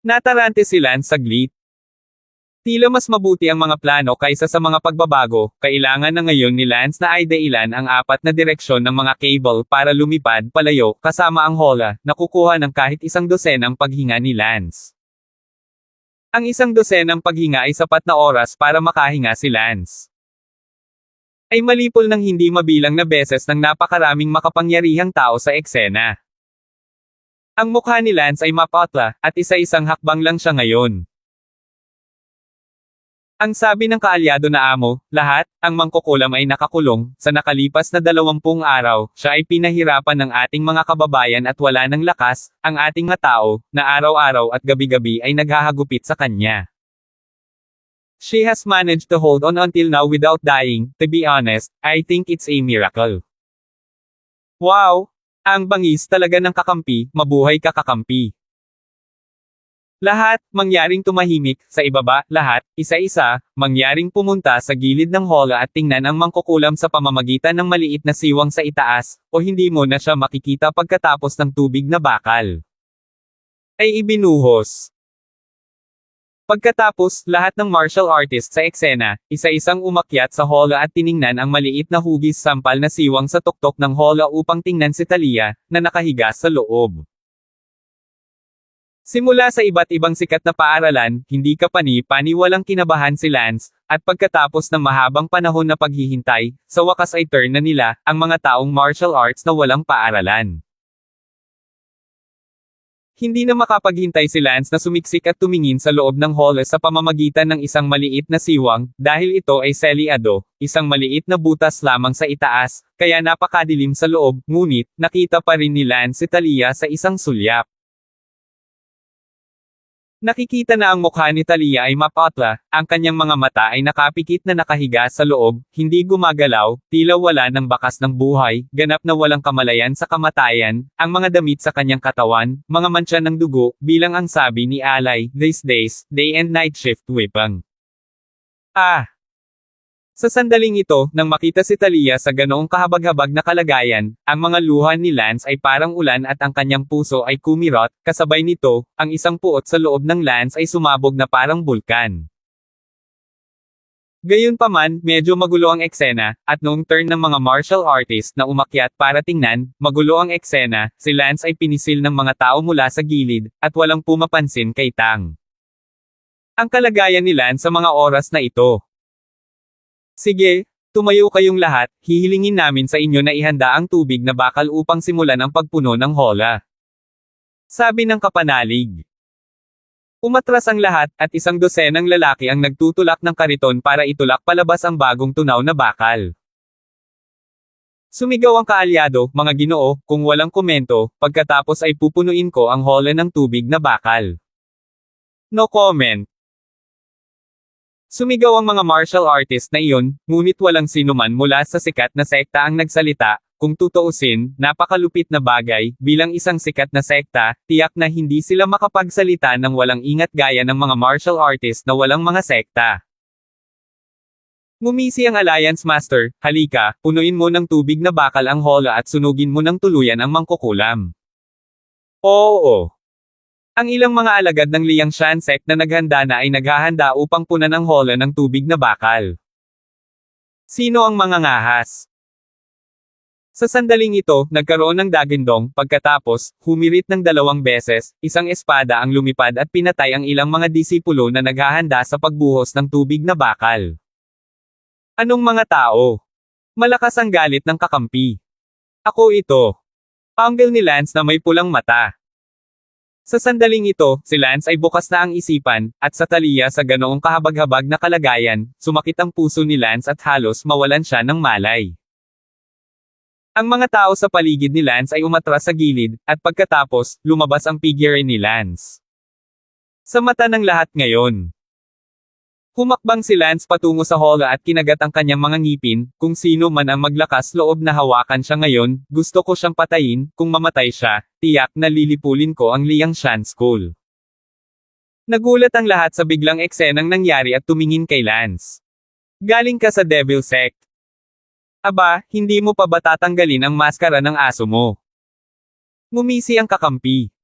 Natarante si Lance saglit. Tila mas mabuti ang mga plano kaysa sa mga pagbabago, kailangan na ngayon ni Lance na ideilan ang apat na direksyon ng mga cable para lumipad palayo kasama ang hola, na kukuha ng kahit isang dosenang paghinga ni Lance. Ang isang dosenang paghinga ay sapat na oras para makahinga si Lance. Ay malipol ng hindi mabilang na beses ng napakaraming makapangyarihang tao sa eksena. Ang mukha ni Lance ay mapatla, at isa-isang hakbang lang siya ngayon. Ang sabi ng kaalyado na amo, lahat, ang mangkukulam ay nakakulong, sa nakalipas na 20 araw, siya ay pinahirapan ng ating mga kababayan at wala ng lakas, ang ating mga tao, na araw-araw at gabi-gabi ay naghahagupit sa kanya. She has managed to hold on until now without dying. To be honest, I think it's a miracle. Wow! Ang bangis talaga ng kakampi, mabuhay ka kakampi. Lahat, mangyaring tumahimik, sa ibaba, lahat, isa-isa, mangyaring pumunta sa gilid ng hola at tingnan ang mangkukulam sa pamamagitan ng maliit na siwang sa itaas, o hindi mo na siya makikita pagkatapos ng tubig na bakal. Ay ibinuhos. Pagkatapos, lahat ng martial artists sa eksena, isa-isang umakyat sa hola at tiningnan ang maliit na hugis sampal na siwang sa tuktok ng hola upang tingnan si Talia, na nakahiga sa loob. Simula sa iba't ibang sikat na paaralan, hindi kapani-pani walang kinabahan si Lance, at pagkatapos ng mahabang panahon na paghihintay, sa wakas ay turn na nila, ang mga taong martial arts na walang paaralan. Hindi na makapaghintay si Lance na sumiksik at tumingin sa loob ng hall sa pamamagitan ng isang maliit na siwang, dahil ito ay selyado, isang maliit na butas lamang sa itaas, kaya napakadilim sa loob, ngunit, nakita pa rin ni Lance si Talia sa isang sulyap. Nakikita na ang mukha ni Talia ay mapatla, ang kanyang mga mata ay nakapikit na nakahiga sa loob, hindi gumagalaw, tila wala ng bakas ng buhay, ganap na walang kamalayan sa kamatayan, ang mga damit sa kanyang katawan, mga mantsa ng dugo, bilang ang sabi ni Alay, these days, day and night shift whipping. Sa sandaling ito, nang makita si Talia sa ganoong kahabag-habag na kalagayan, ang mga luha ni Lance ay parang ulan at ang kanyang puso ay kumirot, kasabay nito, ang isang puot sa loob ng Lance ay sumabog na parang bulkan. Gayunpaman, medyo magulo ang eksena, at noong turn ng mga martial artist na umakyat para tingnan, magulo ang eksena, si Lance ay pinisil ng mga tao mula sa gilid, at walang pumapansin kay Tang. Ang kalagayan ni Lance sa mga oras na ito. Sige, tumayo kayong lahat, hihilingin namin sa inyo na ihanda ang tubig na bakal upang simulan ang pagpuno ng hola. Sabi ng kapanalig. Umatras ang lahat, at isang dosenang lalaki ang nagtutulak ng kariton para itulak palabas ang bagong tunaw na bakal. Sumigaw ang kaalyado, mga ginoo, kung walang komento, pagkatapos ay pupunuin ko ang hola ng tubig na bakal. No comment. Sumigaw ang mga martial artist na iyon, ngunit walang sinuman mula sa sikat na sekta ang nagsalita, kung tutuusin, napakalupit na bagay, bilang isang sikat na sekta, tiyak na hindi sila makapagsalita ng walang ingat gaya ng mga martial artist na walang mga sekta. Ngumisi ang Alliance Master, halika, punuin mo ng tubig na bakal ang hola at sunugin mo ng tuluyan ang mangkukulam. Oo. Ang ilang mga alagad ng Liangshan sect na naghanda na ay naghahanda upang punan ang hola ng tubig na bakal. Sino ang mga ngahas? Sa sandaling ito, nagkaroon ng dagindong, pagkatapos, humirit ng 2 beses, isang espada ang lumipad at pinatay ang ilang mga disipulo na naghahanda sa pagbuhos ng tubig na bakal. Anong mga tao? Malakas ang galit ng kakampi. Ako ito. Angle ni Lance na may pulang mata. Sa sandaling ito, si Lance ay bukas na ang isipan, at sa Talia sa ganoong kahabag-habag na kalagayan, sumakit ang puso ni Lance at halos mawalan siya ng malay. Ang mga tao sa paligid ni Lance ay umatras sa gilid, at pagkatapos, lumabas ang figure ni Lance. Sa mata ng lahat ngayon. Humakbang si Lance patungo sa hola at kinagat ang kanyang mga ngipin, kung sino man ang maglakas loob na hawakan siya ngayon, gusto ko siyang patayin, kung mamatay siya, tiyak na lilipulin ko ang Liangshan School. Nagulat ang lahat sa biglang eksenang nangyari at tumingin kay Lance. Galing ka sa Devil Sect. Aba, hindi mo pa ba tatanggalin ang maskara ng aso mo? Ngumisi ang kakampi.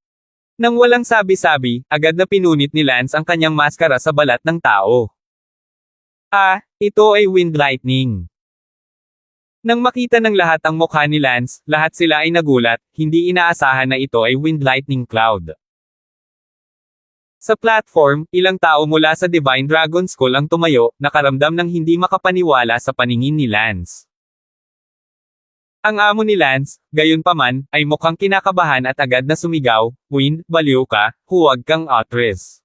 Nang walang sabi-sabi, agad na pinunit ni Lance ang kanyang maskara sa balat ng tao. Ito ay wind lightning. Nang makita ng lahat ang mukha ni Lance, lahat sila ay nagulat, hindi inaasahan na ito ay wind lightning cloud. Sa platform, ilang tao mula sa Divine Dragon School ang tumayo, nakaramdam ng hindi makapaniwala sa paningin ni Lance. Ang amo ni Lance, gayunpaman, ay mukhang kinakabahan at agad na sumigaw, "Wind, baliw ka, huwag kang atres."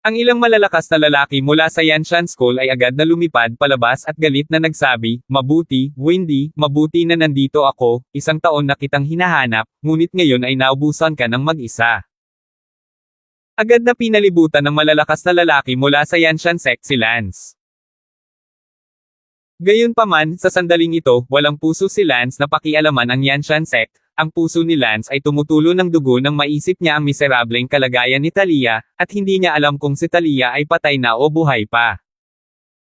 Ang ilang malalakas na lalaki mula sa Yanshan School ay agad na lumipad palabas at galit na nagsabi, "Mabuti, Windy, mabuti na nandito ako, 1 taon na kitang hinahanap, ngunit ngayon ay naubusan ka ng mag-isa." Agad na pinalibutan ng malalakas na lalaki mula sa Yanshan sect si Lance. Gayunpaman, sa sandaling ito, walang puso si Lance na pakialaman ang Yanshan sect. Ang puso ni Lance ay tumutulo ng dugo nang maisip niya ang miserableng kalagayan ni Talia, at hindi niya alam kung si Talia ay patay na o buhay pa.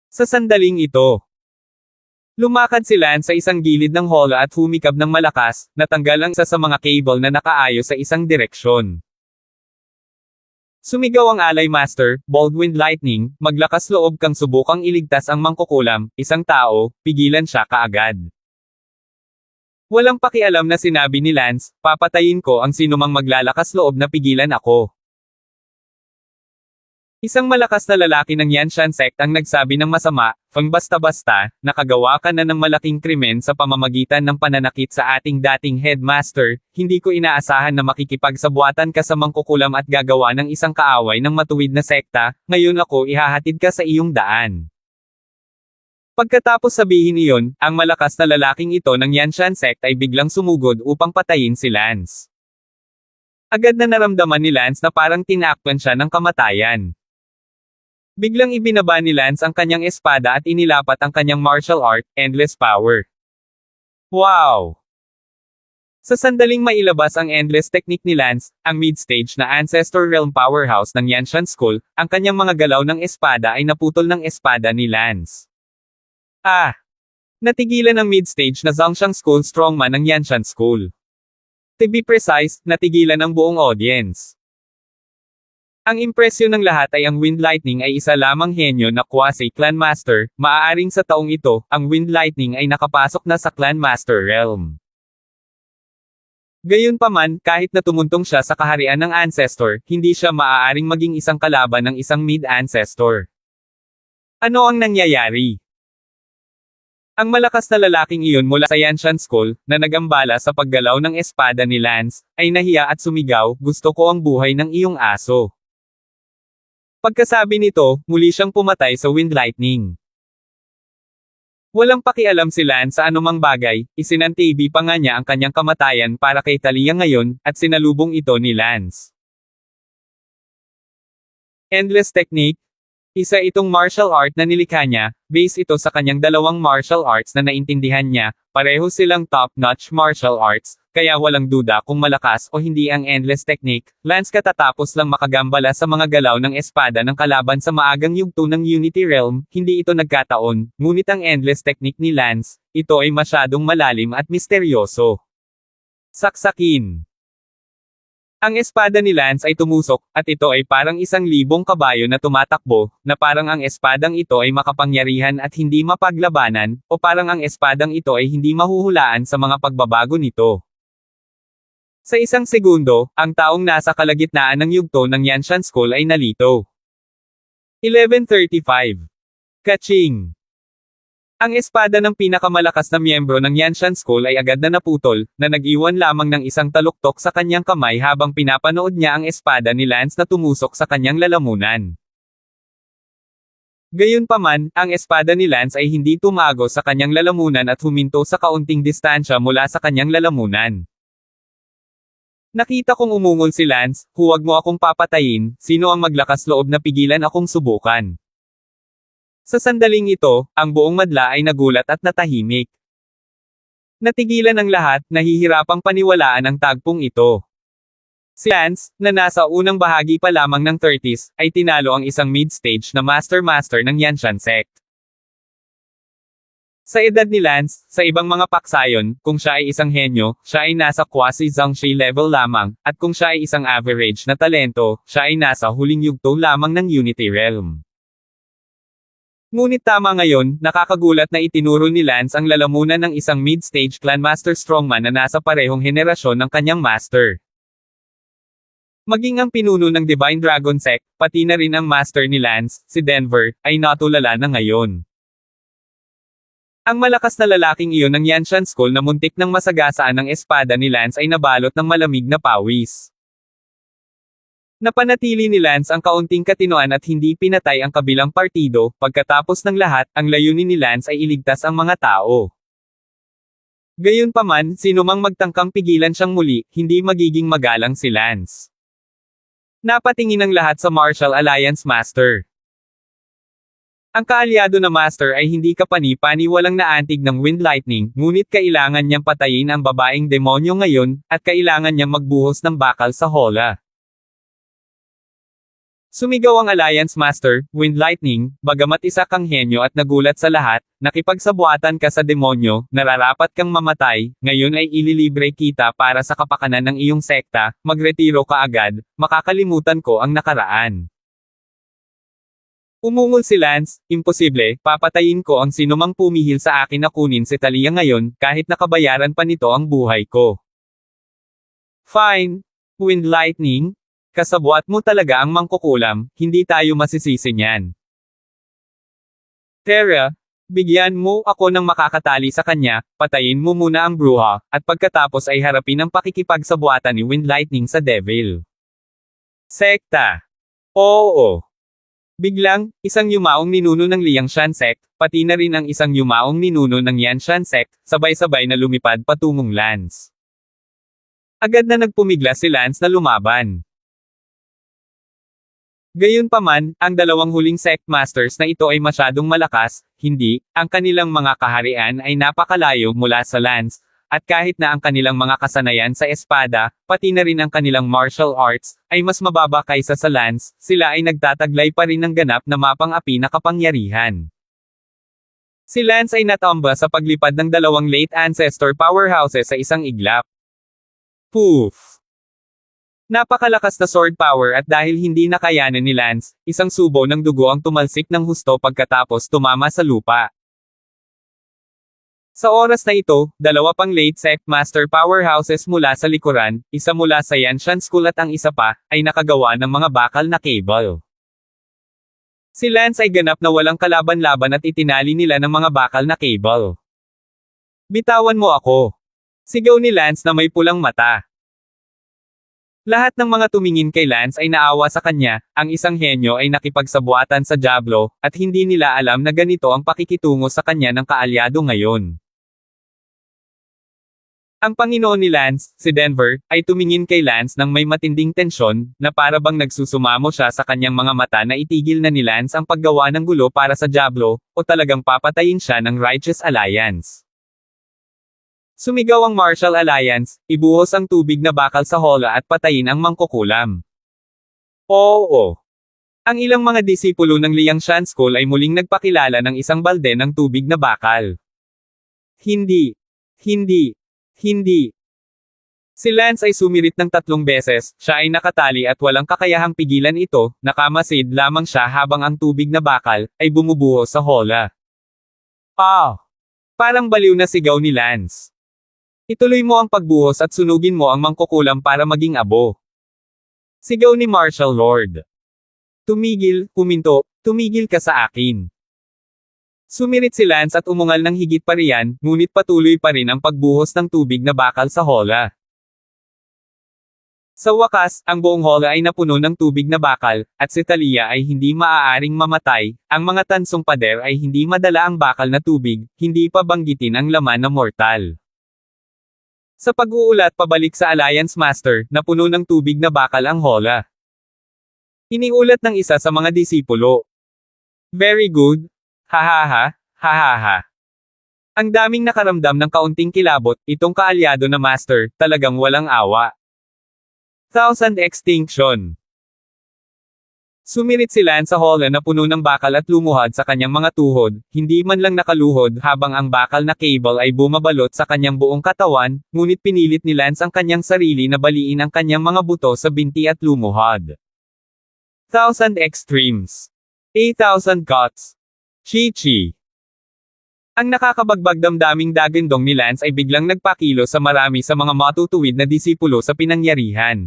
Sa sandaling ito, lumakad si Lance sa isang gilid ng hall at humikab ng malakas, natanggal ang isa sa mga cable na nakaayos sa isang direksyon. Sumigaw ang Alay Master, Baldwin Lightning, maglakas loob kang subukang iligtas ang mangkukulam, isang tao, pigilan siya kaagad. Walang pakialam na sinabi ni Lance, papatayin ko ang sinumang maglalakas loob na pigilan ako. Isang malakas na lalaki ng Yanshan sect ang nagsabi ng masama, "Fang basta-basta, nakagawa ka na ng malaking krimen sa pamamagitan ng pananakit sa ating dating headmaster, hindi ko inaasahan na makikipagsabuatan ka sa mangkukulam at gagawa ng isang kaaway ng matuwid na sekta, ngayon ako ihahatid ka sa iyong daan." Pagkatapos sabihin iyon, ang malakas na lalaking ito ng Yanshan sect ay biglang sumugod upang patayin si Lance. Agad na naramdaman ni Lance na parang tinakpan siya ng kamatayan. Biglang ibinaba ni Lance ang kanyang espada at inilapat ang kanyang martial art, Endless Power. Wow! Sa sandaling mailabas ang Endless Technique ni Lance, ang mid-stage na Ancestor Realm Powerhouse ng Yanshan School, ang kanyang mga galaw ng espada ay naputol ng espada ni Lance. Natigilan ang mid-stage na Zhongshan School Strongman ng Yanshan School. To be precise, natigilan ang buong audience. Ang impresyon ng lahat ay ang Wind Lightning ay isa lamang henyo na quasi-clan master, maaaring sa taong ito, ang Wind Lightning ay nakapasok na sa clan master realm. Gayunpaman, kahit na tumuntong siya sa kaharian ng ancestor, hindi siya maaaring maging isang kalaban ng isang mid-ancestor. Ano ang nangyayari? Ang malakas na lalaking iyon mula sa Yanshan School, na nagambala sa paggalaw ng espada ni Lance, ay nahiya at sumigaw, "Gusto ko ang buhay ng iyong aso." Pagkasabi nito, muli siyang pumatay sa Wind Lightning. Walang pakialam si Lance sa anumang bagay, isinantibi pa nga niya ang kanyang kamatayan para kay Talia ngayon, at sinalubong ito ni Lance. Endless Technique. Isa itong martial art na nilikha niya, base ito sa kanyang dalawang martial arts na naintindihan niya, pareho silang top-notch martial arts, kaya walang duda kung malakas o hindi ang Endless Technique. Lance katatapos lang makagambala sa mga galaw ng espada ng kalaban sa maagang yugto ng Unity Realm, hindi ito nagkataon, ngunit ang Endless Technique ni Lance, ito ay masyadong malalim at misteryoso. Saksakin. Ang espada ni Lance ay tumusok, at ito ay parang 1,000 kabayo na tumatakbo, na parang ang espadang ito ay makapangyarihan at hindi mapaglabanan, o parang ang espadang ito ay hindi mahuhulaan sa mga pagbabago nito. Sa isang segundo, ang taong nasa kalagitnaan ng yugto ng Yanshan School ay nalito. 11:35. Kaching! Ang espada ng pinakamalakas na miyembro ng Yanshan School ay agad na naputol, na nag-iwan lamang ng isang taluktok sa kanyang kamay habang pinapanood niya ang espada ni Lance na tumusok sa kanyang lalamunan. Gayunpaman, ang espada ni Lance ay hindi tumago sa kanyang lalamunan at huminto sa kaunting distansya mula sa kanyang lalamunan. Nakita kong umungol si Lance, "Huwag mo akong papatayin, sino ang maglakas loob na pigilan akong subukan?" Sa sandaling ito, ang buong madla ay nagulat at natahimik. Natigilan ang lahat, nahihirapang paniwalaan ang tagpong ito. Si Lance, na nasa unang bahagi pa lamang ng 30s, ay tinalo ang isang mid-stage na Master ng Yanshan sect. Sa edad ni Lance, sa ibang mga paksayon, kung siya ay isang henyo, siya ay nasa quasi-Zhangshi level lamang, at kung siya ay isang average na talento, siya ay nasa huling yugto lamang ng Unity Realm. Ngunit tama ngayon, nakakagulat na itinuro ni Lance ang lalamunan ng isang mid-stage clan master strongman na nasa parehong henerasyon ng kanyang master. Maging ang pinuno ng Divine Dragon Sect, pati na rin ang master ni Lance, si Denver, ay natulala na ngayon. Ang malakas na lalaking iyon ng Yanshan School na muntik ng masagasaan ng espada ni Lance ay nabalot ng malamig na pawis. Napanatili ni Lance ang kaunting katinoan at hindi pinatay ang kabilang partido, pagkatapos ng lahat, ang layunin ni Lance ay iligtas ang mga tao. Gayunpaman, sino mang magtangkang pigilan siyang muli, hindi magiging magalang si Lance. Napatingin ang lahat sa Martial Alliance Master. Ang kaalyado na Master ay hindi kapani-pani walang naantig ng Wind Lightning, ngunit kailangan niyang patayin ang babaeng demonyo ngayon, at kailangan niyang magbuhos ng bakal sa Hola. Sumigaw ang Alliance Master, Wind Lightning, bagamat isa kang henyo at nagulat sa lahat, nakipagsabuatan ka sa demonyo, nararapat kang mamatay, ngayon ay ililibre kita para sa kapakanan ng iyong sekta, magretiro ka agad, makakalimutan ko ang nakaraan. Umungol si Lance, imposible, papatayin ko ang sinumang pumihil sa akin na kunin si Talia ngayon, kahit nakabayaran pa nito ang buhay ko. Fine, Wind Lightning, kasabwat mo talaga ang mangkukulam, hindi tayo masisisi niyan. Terra, bigyan mo ako ng makakatali sa kanya, patayin mo muna ang bruha, at pagkatapos ay harapin ang pakikipagsabuatan ni Wind Lightning sa Devil. Sekta. Oo. Biglang, isang yumaong ninuno ng Liangshan sect, pati na rin ang isang yumaong ninuno ng Yanshan sect, sabay-sabay na lumipad patungong Lance. Agad na nagpumigla si Lance na lumaban. Gayunpaman, ang dalawang huling sect masters na ito ay masyadong malakas, hindi, ang kanilang mga kaharian ay napakalayo mula sa Lance, at kahit na ang kanilang mga kasanayan sa espada, pati na rin ang kanilang martial arts, ay mas mababa kaysa sa Lance, sila ay nagtataglay pa rin ng ganap na mapang-api na kapangyarihan. Si Lance ay natamba sa paglipad ng dalawang late ancestor powerhouses sa isang iglap. Poof! Napakalakas na sword power at dahil hindi nakayanan ni Lance, isang subo ng dugo ang tumalsik ng husto pagkatapos tumama sa lupa. Sa oras na ito, dalawa pang late sect master powerhouses mula sa likuran, isa mula sa Yanshan School at ang isa pa, ay nakagawa ng mga bakal na cable. Si Lance ay ganap na walang kalaban-laban at itinali nila ng mga bakal na cable. Bitawan mo ako! Sigaw ni Lance na may pulang mata. Lahat ng mga tumingin kay Lance ay naawa sa kanya, ang isang henyo ay nakipagsabuatan sa Diablo, at hindi nila alam na ganito ang pakikitungo sa kanya ng kaalyado ngayon. Ang Panginoon ni Lance, si Denver, ay tumingin kay Lance nang may matinding tensyon, na para bang nagsusumamo siya sa kanyang mga mata na itigil na ni Lance ang paggawa ng gulo para sa Diablo, o talagang papatayin siya ng Righteous Alliance. Sumigaw ang Martial Alliance, ibuhos ang tubig na bakal sa Hola at patayin ang mangkukulam. Oo. Ang ilang mga disipulo ng Liangshan School ay muling nagpakilala ng isang balde ng tubig na bakal. Hindi. Hindi. Hindi. Si Lance ay sumirit ng 3 beses, siya ay nakatali at walang kakayahang pigilan ito, nakamasid lamang siya habang ang tubig na bakal, ay bumubuhos sa Hola. Parang baliw na sigaw ni Lance. Ituloy mo ang pagbuhos at sunugin mo ang mangkukulam para maging abo. Sigaw ni Martial Lord. Tumigil, huminto, tumigil ka sa akin. Sumirit si Lance at umungal ng higit pa riyan, ngunit patuloy pa rin ang pagbuhos ng tubig na bakal sa Hola. Sa wakas, ang buong Hola ay napuno ng tubig na bakal, at si Talia ay hindi maaaring mamatay, ang mga tansong pader ay hindi madala ang bakal na tubig, hindi pa banggitin ang laman na mortal. Sa pag-uulat pabalik sa Alliance Master, napuno ng tubig na bakal ang Hola. Iniulat ng isa sa mga disipulo. Very good. Hahaha, hahaha. Ang daming nakaramdam ng kaunting kilabot, itong kaalyado na Master, talagang walang awa. 1000 Extinction. Sumirit si Lance sa Hola na puno ng bakal at lumuhad sa kanyang mga tuhod, hindi man lang nakaluhod habang ang bakal na cable ay bumabalot sa kanyang buong katawan, ngunit pinilit ni Lance ang kanyang sarili na baliin ang kanyang mga buto sa binti at lumuhad. 1000 Extremes. 8,000 Cuts. Chi-chi. Ang nakakabagbag damdaming dagandong ni Lance ay biglang nagpakilo sa marami sa mga matutuwid na disipulo sa pinangyarihan.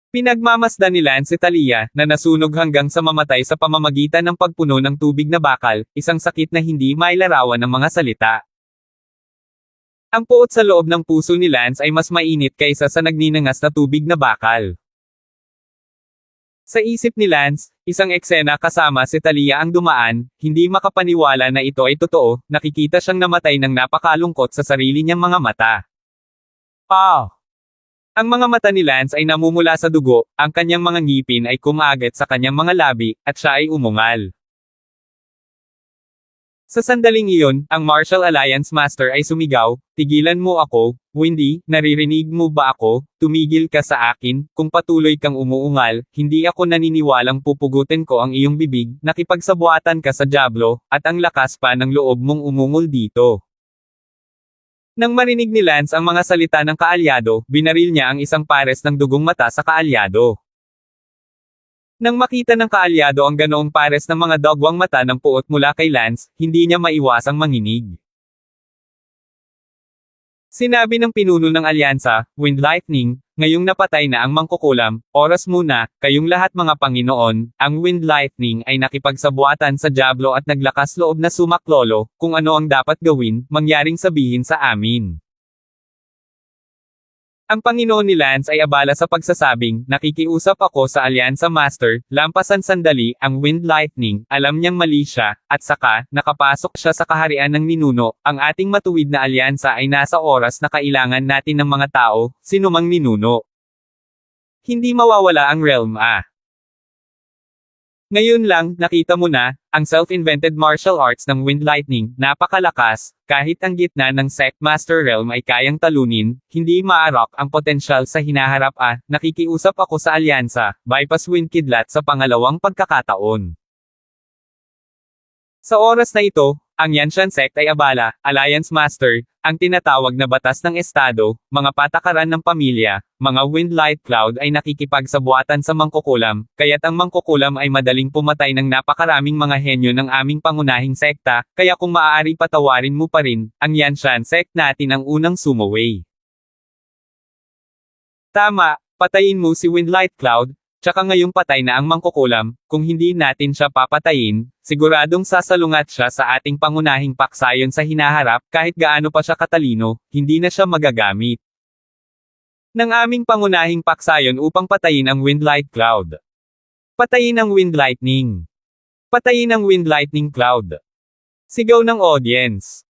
Pinagmamasdan ni Lance si Talia, na nasunog hanggang sa mamatay sa pamamagitan ng pagpuno ng tubig na bakal, isang sakit na hindi mailarawan ng mga salita. Ang puot sa loob ng puso ni Lance ay mas mainit kaysa sa nagninangas na tubig na bakal. Sa isip ni Lance, isang eksena kasama si Talia ang dumaan, hindi makapaniwala na ito ay totoo, nakikita siyang namatay ng napakalungkot sa sarili niyang mga mata. Ang mga mata ni Lance ay namumula sa dugo, ang kanyang mga ngipin ay kumagat sa kanyang mga labi, at siya ay umungal. Sa sandaling iyon, ang Martial Alliance Master ay sumigaw, "Tigilan mo ako, Windy, naririnig mo ba ako? Tumigil ka sa akin, kung patuloy kang umuungal, hindi ako naniniwalang pupugutin ko ang iyong bibig, nakipagsabuatan ka sa Diablo, at ang lakas pa ng loob mong umungol dito." Nang marinig ni Lance ang mga salita ng kaalyado, binaril niya ang isang pares ng dugong mata sa kaalyado. Nang makita ng kaalyado ang ganoong pares ng mga dagwang mata ng puot mula kay Lance, hindi niya maiwasang manginig. Sinabi ng pinuno ng alyansa, "Wind Lightning, ngayong napatay na ang mangkukulam, oras muna, kayong lahat mga Panginoon, ang Wind Lightning ay nakipagsabuatan sa Diablo at naglakas loob na sumaklolo, kung ano ang dapat gawin, mangyaring sabihin sa amin." Ang Panginoon ni Lance ay abala sa pagsasabing, "Nakikiusap ako sa Alyansa Master, lampasan sandali, ang Wind Lightning, alam niyang mali siya, at saka, nakapasok siya sa kaharian ng ninuno, ang ating matuwid na alyansa ay nasa oras na kailangan natin ng mga tao, sinumang ninuno. Hindi mawawala ang realm Ngayon lang, nakita mo na, ang self-invented martial arts ng Wind Lightning, napakalakas, kahit ang gitna ng Sect Master Realm ay kayang talunin, hindi maarak ang potensyal sa hinaharap nakikiusap ako sa alyansa, bypass Wind Kidlat sa pangalawang pagkakataon. Sa oras na ito, ang Yanshan Sect ay abala, Alliance Master, ang tinatawag na batas ng Estado, mga patakaran ng pamilya, mga Wind Light Cloud ay nakikipagsabuatan sa mangkukulam, kaya't ang mangkukulam ay madaling pumatay ng napakaraming mga henyo ng aming pangunahing sekta, kaya kung maaari patawarin mo pa rin, ang Yanshan Sect natin ang unang sumaway. Tama, patayin mo si Wind Light Cloud, tsaka ngayong patay na ang mangkukulam, kung hindi natin siya papatayin, siguradong sasalungat siya sa ating pangunahing paksayon sa hinaharap, kahit gaano pa siya katalino, hindi na siya magagamit ng aming pangunahing paksayon upang patayin ang Wind Light Cloud. Patayin ang Wind Lightning. Patayin ang Wind Lightning Cloud. Sigaw ng audience.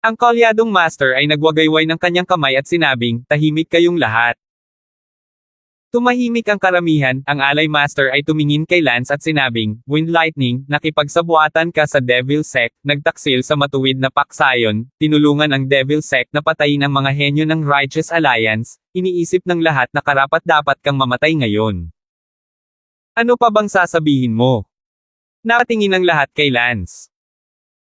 Ang kalyadong master ay nagwagayway ng kanyang kamay at sinabing, "Tahimik kayong lahat." Tumahimik ang karamihan, ang Alay Master ay tumingin kay Lance at sinabing, "Wind Lightning, nakipagsabuatan ka sa Devil Sect, nagtaksil sa matuwid na paksayon, tinulungan ang Devil Sect na patayin ang mga henyo ng Righteous Alliance, iniisip ng lahat na karapat-dapat kang mamatay ngayon. Ano pa bang sasabihin mo?" Natingin ang lahat kay Lance.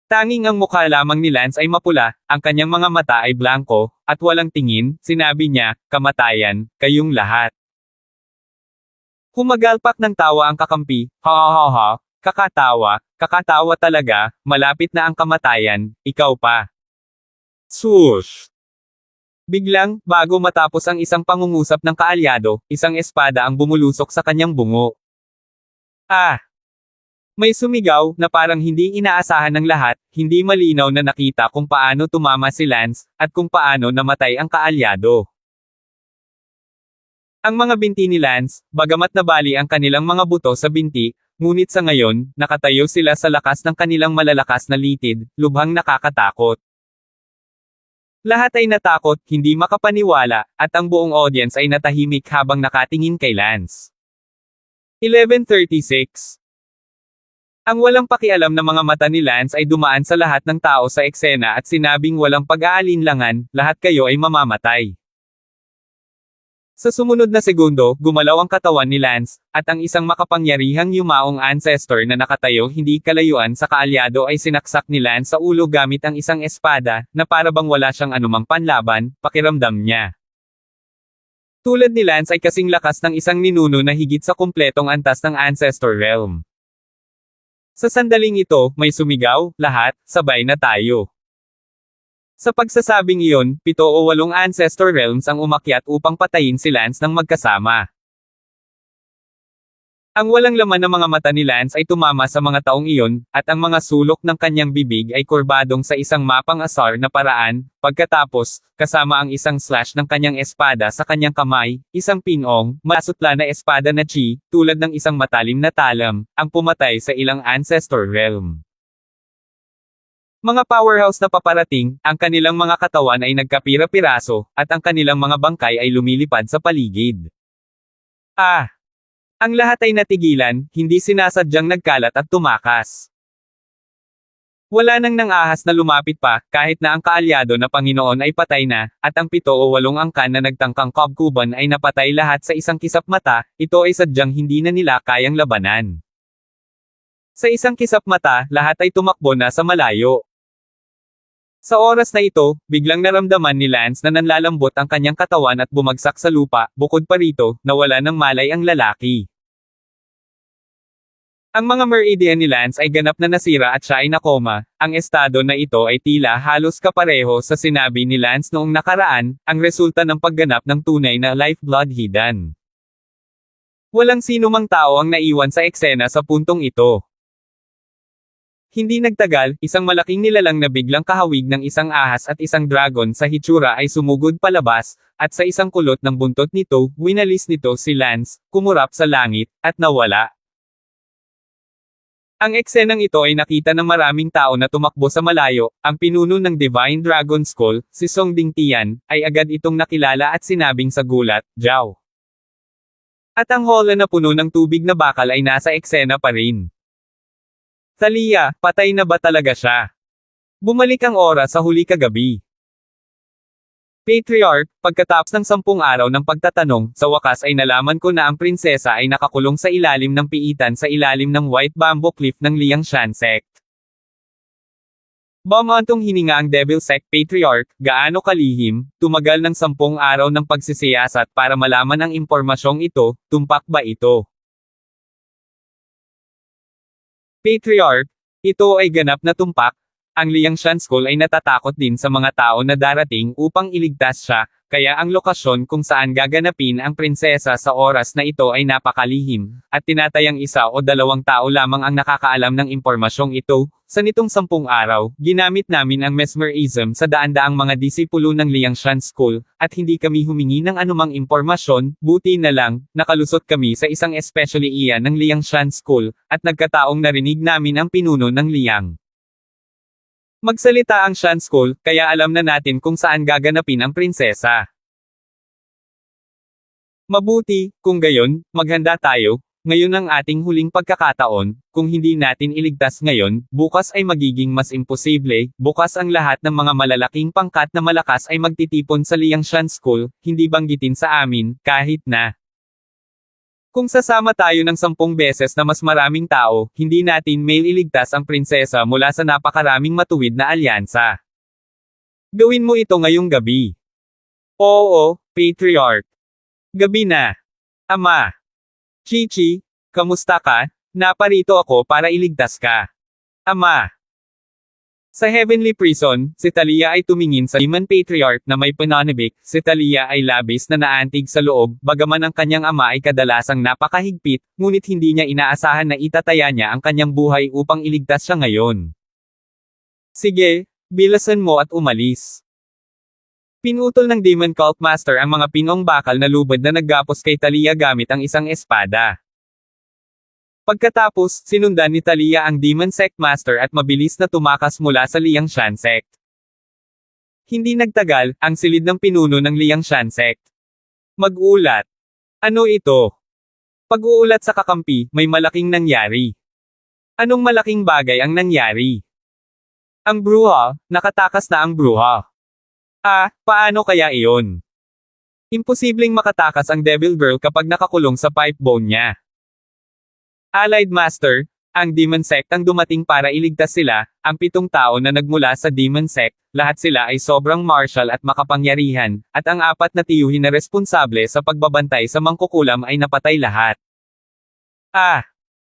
Tanging ang mukha lamang ni Lance ay mapula, ang kanyang mga mata ay blanko, at walang tingin, sinabi niya, "Kamatayan, kayong lahat." Humagalpak ng tawa ang kakampi, "Ha ha ha, kakatawa talaga, malapit na ang kamatayan, ikaw pa." Swoosh! Biglang, bago matapos ang isang pangungusap ng kaalyado, isang espada ang bumulusok sa kanyang bungo. May sumigaw, na parang hindi inaasahan ng lahat, hindi malinaw na nakita kung paano tumama si Lance, at kung paano namatay ang kaalyado. Ang mga binti ni Lance, bagamat nabali ang kanilang mga buto sa binti, ngunit sa ngayon, nakatayo sila sa lakas ng kanilang malalakas na litid, lubhang nakakatakot. Lahat ay natakot, hindi makapaniwala, at ang buong audience ay natahimik habang nakatingin kay Lance. 11:36. Ang walang pakialam na mga mata ni Lance ay dumaan sa lahat ng tao sa eksena at sinabing walang pag-aalinlangan, "Lahat kayo ay mamamatay." Sa sumunod na segundo, gumalaw ang katawan ni Lance, at ang isang makapangyarihang yumaong ancestor na nakatayo hindi kalayuan sa kaalyado ay sinaksak ni Lance sa ulo gamit ang isang espada, na para bang wala siyang anumang panlaban, pakiramdam niya. Tulad ni Lance ay kasing lakas ng isang ninuno na higit sa kumpletong antas ng Ancestor Realm. Sa sandaling ito, may sumigaw, "Lahat, sabay na tayo." Sa pagsasabing iyon, 7 o 8 Ancestor Realms ang umakyat upang patayin si Lance ng magkasama. Ang walang laman na mga mata ni Lance ay tumama sa mga taong iyon, at ang mga sulok ng kanyang bibig ay kurbadong sa isang mapang-asar na paraan, pagkatapos, kasama ang isang slash ng kanyang espada sa kanyang kamay, isang pinong, masutla na espada na chi, tulad ng isang matalim na talam, ang pumatay sa ilang Ancestor Realm. Mga powerhouse na paparating, ang kanilang mga katawan ay nagkapira-piraso, at ang kanilang mga bangkay ay lumilipad sa paligid. Ang lahat ay natigilan, hindi sinasadyang nagkalat at tumakas. Wala nang nang-ahas na lumapit pa, kahit na ang kaalyado na Panginoon ay patay na, at ang 7 o 8 angkan na nagtangkang kabkuban ay napatay lahat sa isang kisap mata, ito ay sadyang hindi na nila kayang labanan. Sa isang kisap mata, lahat ay tumakbo na sa malayo. Sa oras na ito, biglang naramdaman ni Lance na nanlalambot ang kanyang katawan at bumagsak sa lupa, bukod pa rito, nawala ng malay ang lalaki. Ang mga meridian ni Lance ay ganap na nasira at siya ay nakoma. Ang estado na ito ay tila halos kapareho sa sinabi ni Lance noong nakaraan, ang resulta ng pagganap ng tunay na lifeblood hidden. Walang sino mang tao ang naiwan sa eksena sa puntong ito. Hindi nagtagal, isang malaking nilalang na biglang kahawig ng isang ahas at isang dragon sa hitsura ay sumugod palabas, at sa isang kulot ng buntot nito, winalis nito si Lance, kumurap sa langit, at nawala. Ang eksenang ito ay nakita ng maraming tao na tumakbo sa malayo. Ang pinuno ng Divine Dragon Skull, si Song Dingtian, ay agad itong nakilala at sinabing sa gulat, "Jiao." At ang hola na puno ng tubig na bakal ay nasa eksena pa rin. Thalia, patay na ba talaga siya? Bumalik ang oras sa huli kagabi. Patriarch, pagkatapos ng 10 araw ng pagtatanong, sa wakas ay nalaman ko na ang prinsesa ay nakakulong sa ilalim ng piitan sa ilalim ng White Bamboo Cliff ng Liangshan Sect. Bumantong hininga ang Devil Sect Patriarch, gaano kalihim, tumagal ng 10 araw ng pagsisiyasat para malaman ang impormasyong ito, tumpak ba ito? Patriarch, ito ay ganap na tumpak. Ang Liangshan Skull ay natatakot din sa mga tao na darating upang iligtas siya, kaya ang lokasyon kung saan gaganapin ang prinsesa sa oras na ito ay napakalihim, at tinatayang 1 o 2 tao lamang ang nakakaalam ng impormasyong ito. Sa nitong 10 araw, ginamit namin ang mesmerism sa daan-daang mga disipulo ng Liangshan Skull, at hindi kami humingi ng anumang impormasyon, buti na lang, nakalusot kami sa isang especially iyan ng Liangshan Skull, at nagkataong narinig namin ang pinuno ng Liang. Magsalita ang Shan Skull, kaya alam na natin kung saan gaganapin ang prinsesa. Mabuti, kung gayon, maghanda tayo. Ngayon ang ating huling pagkakataon, kung hindi natin iligtas ngayon, bukas ay magiging mas imposible. Bukas ang lahat ng mga malalaking pangkat na malakas ay magtitipon sa Liangshan Skull, hindi banggitin sa amin, kahit na. Kung sasama tayo ng 10 beses na mas maraming tao, hindi natin mailigtas ang prinsesa mula sa napakaraming matuwid na alyansa. Gawin mo ito ngayong gabi. Oo, Patriarch. Gabi na. Ama. Chichi, kamusta ka? Naparito ako para iligtas ka. Ama. Sa Heavenly Prison, si Thalia ay tumingin sa Demon Patriarch na may pananabik. Si Thalia ay labis na naantig sa loob, bagaman ang kanyang ama ay kadalasang napakahigpit, ngunit hindi niya inaasahan na itataya niya ang kanyang buhay upang iligtas siya ngayon. Sige, bilasan mo at umalis. Pinutol ng Demon Cult Master ang mga pinong bakal na lubad na naggapos kay Thalia gamit ang isang espada. Pagkatapos, sinundan ni Thalia ang Demon Sect Master at mabilis na tumakas mula sa Liangshan Sect. Hindi nagtagal, ang silid ng pinuno ng Liangshan Sect. Mag-ulat. Ano ito? Pag-uulat sa kakampi, may malaking nangyari. Anong malaking bagay ang nangyari? Ang bruha, nakatakas na ang bruha. Paano kaya iyon? Imposibleng makatakas ang Devil Girl kapag nakakulong sa pipe bone niya. Allied Master, ang Demon Sect ang dumating para iligtas sila, ang 7 tao na nagmula sa Demon Sect, lahat sila ay sobrang martial at makapangyarihan, at ang 4 na tiyuhin na responsable sa pagbabantay sa mangkukulam ay napatay lahat.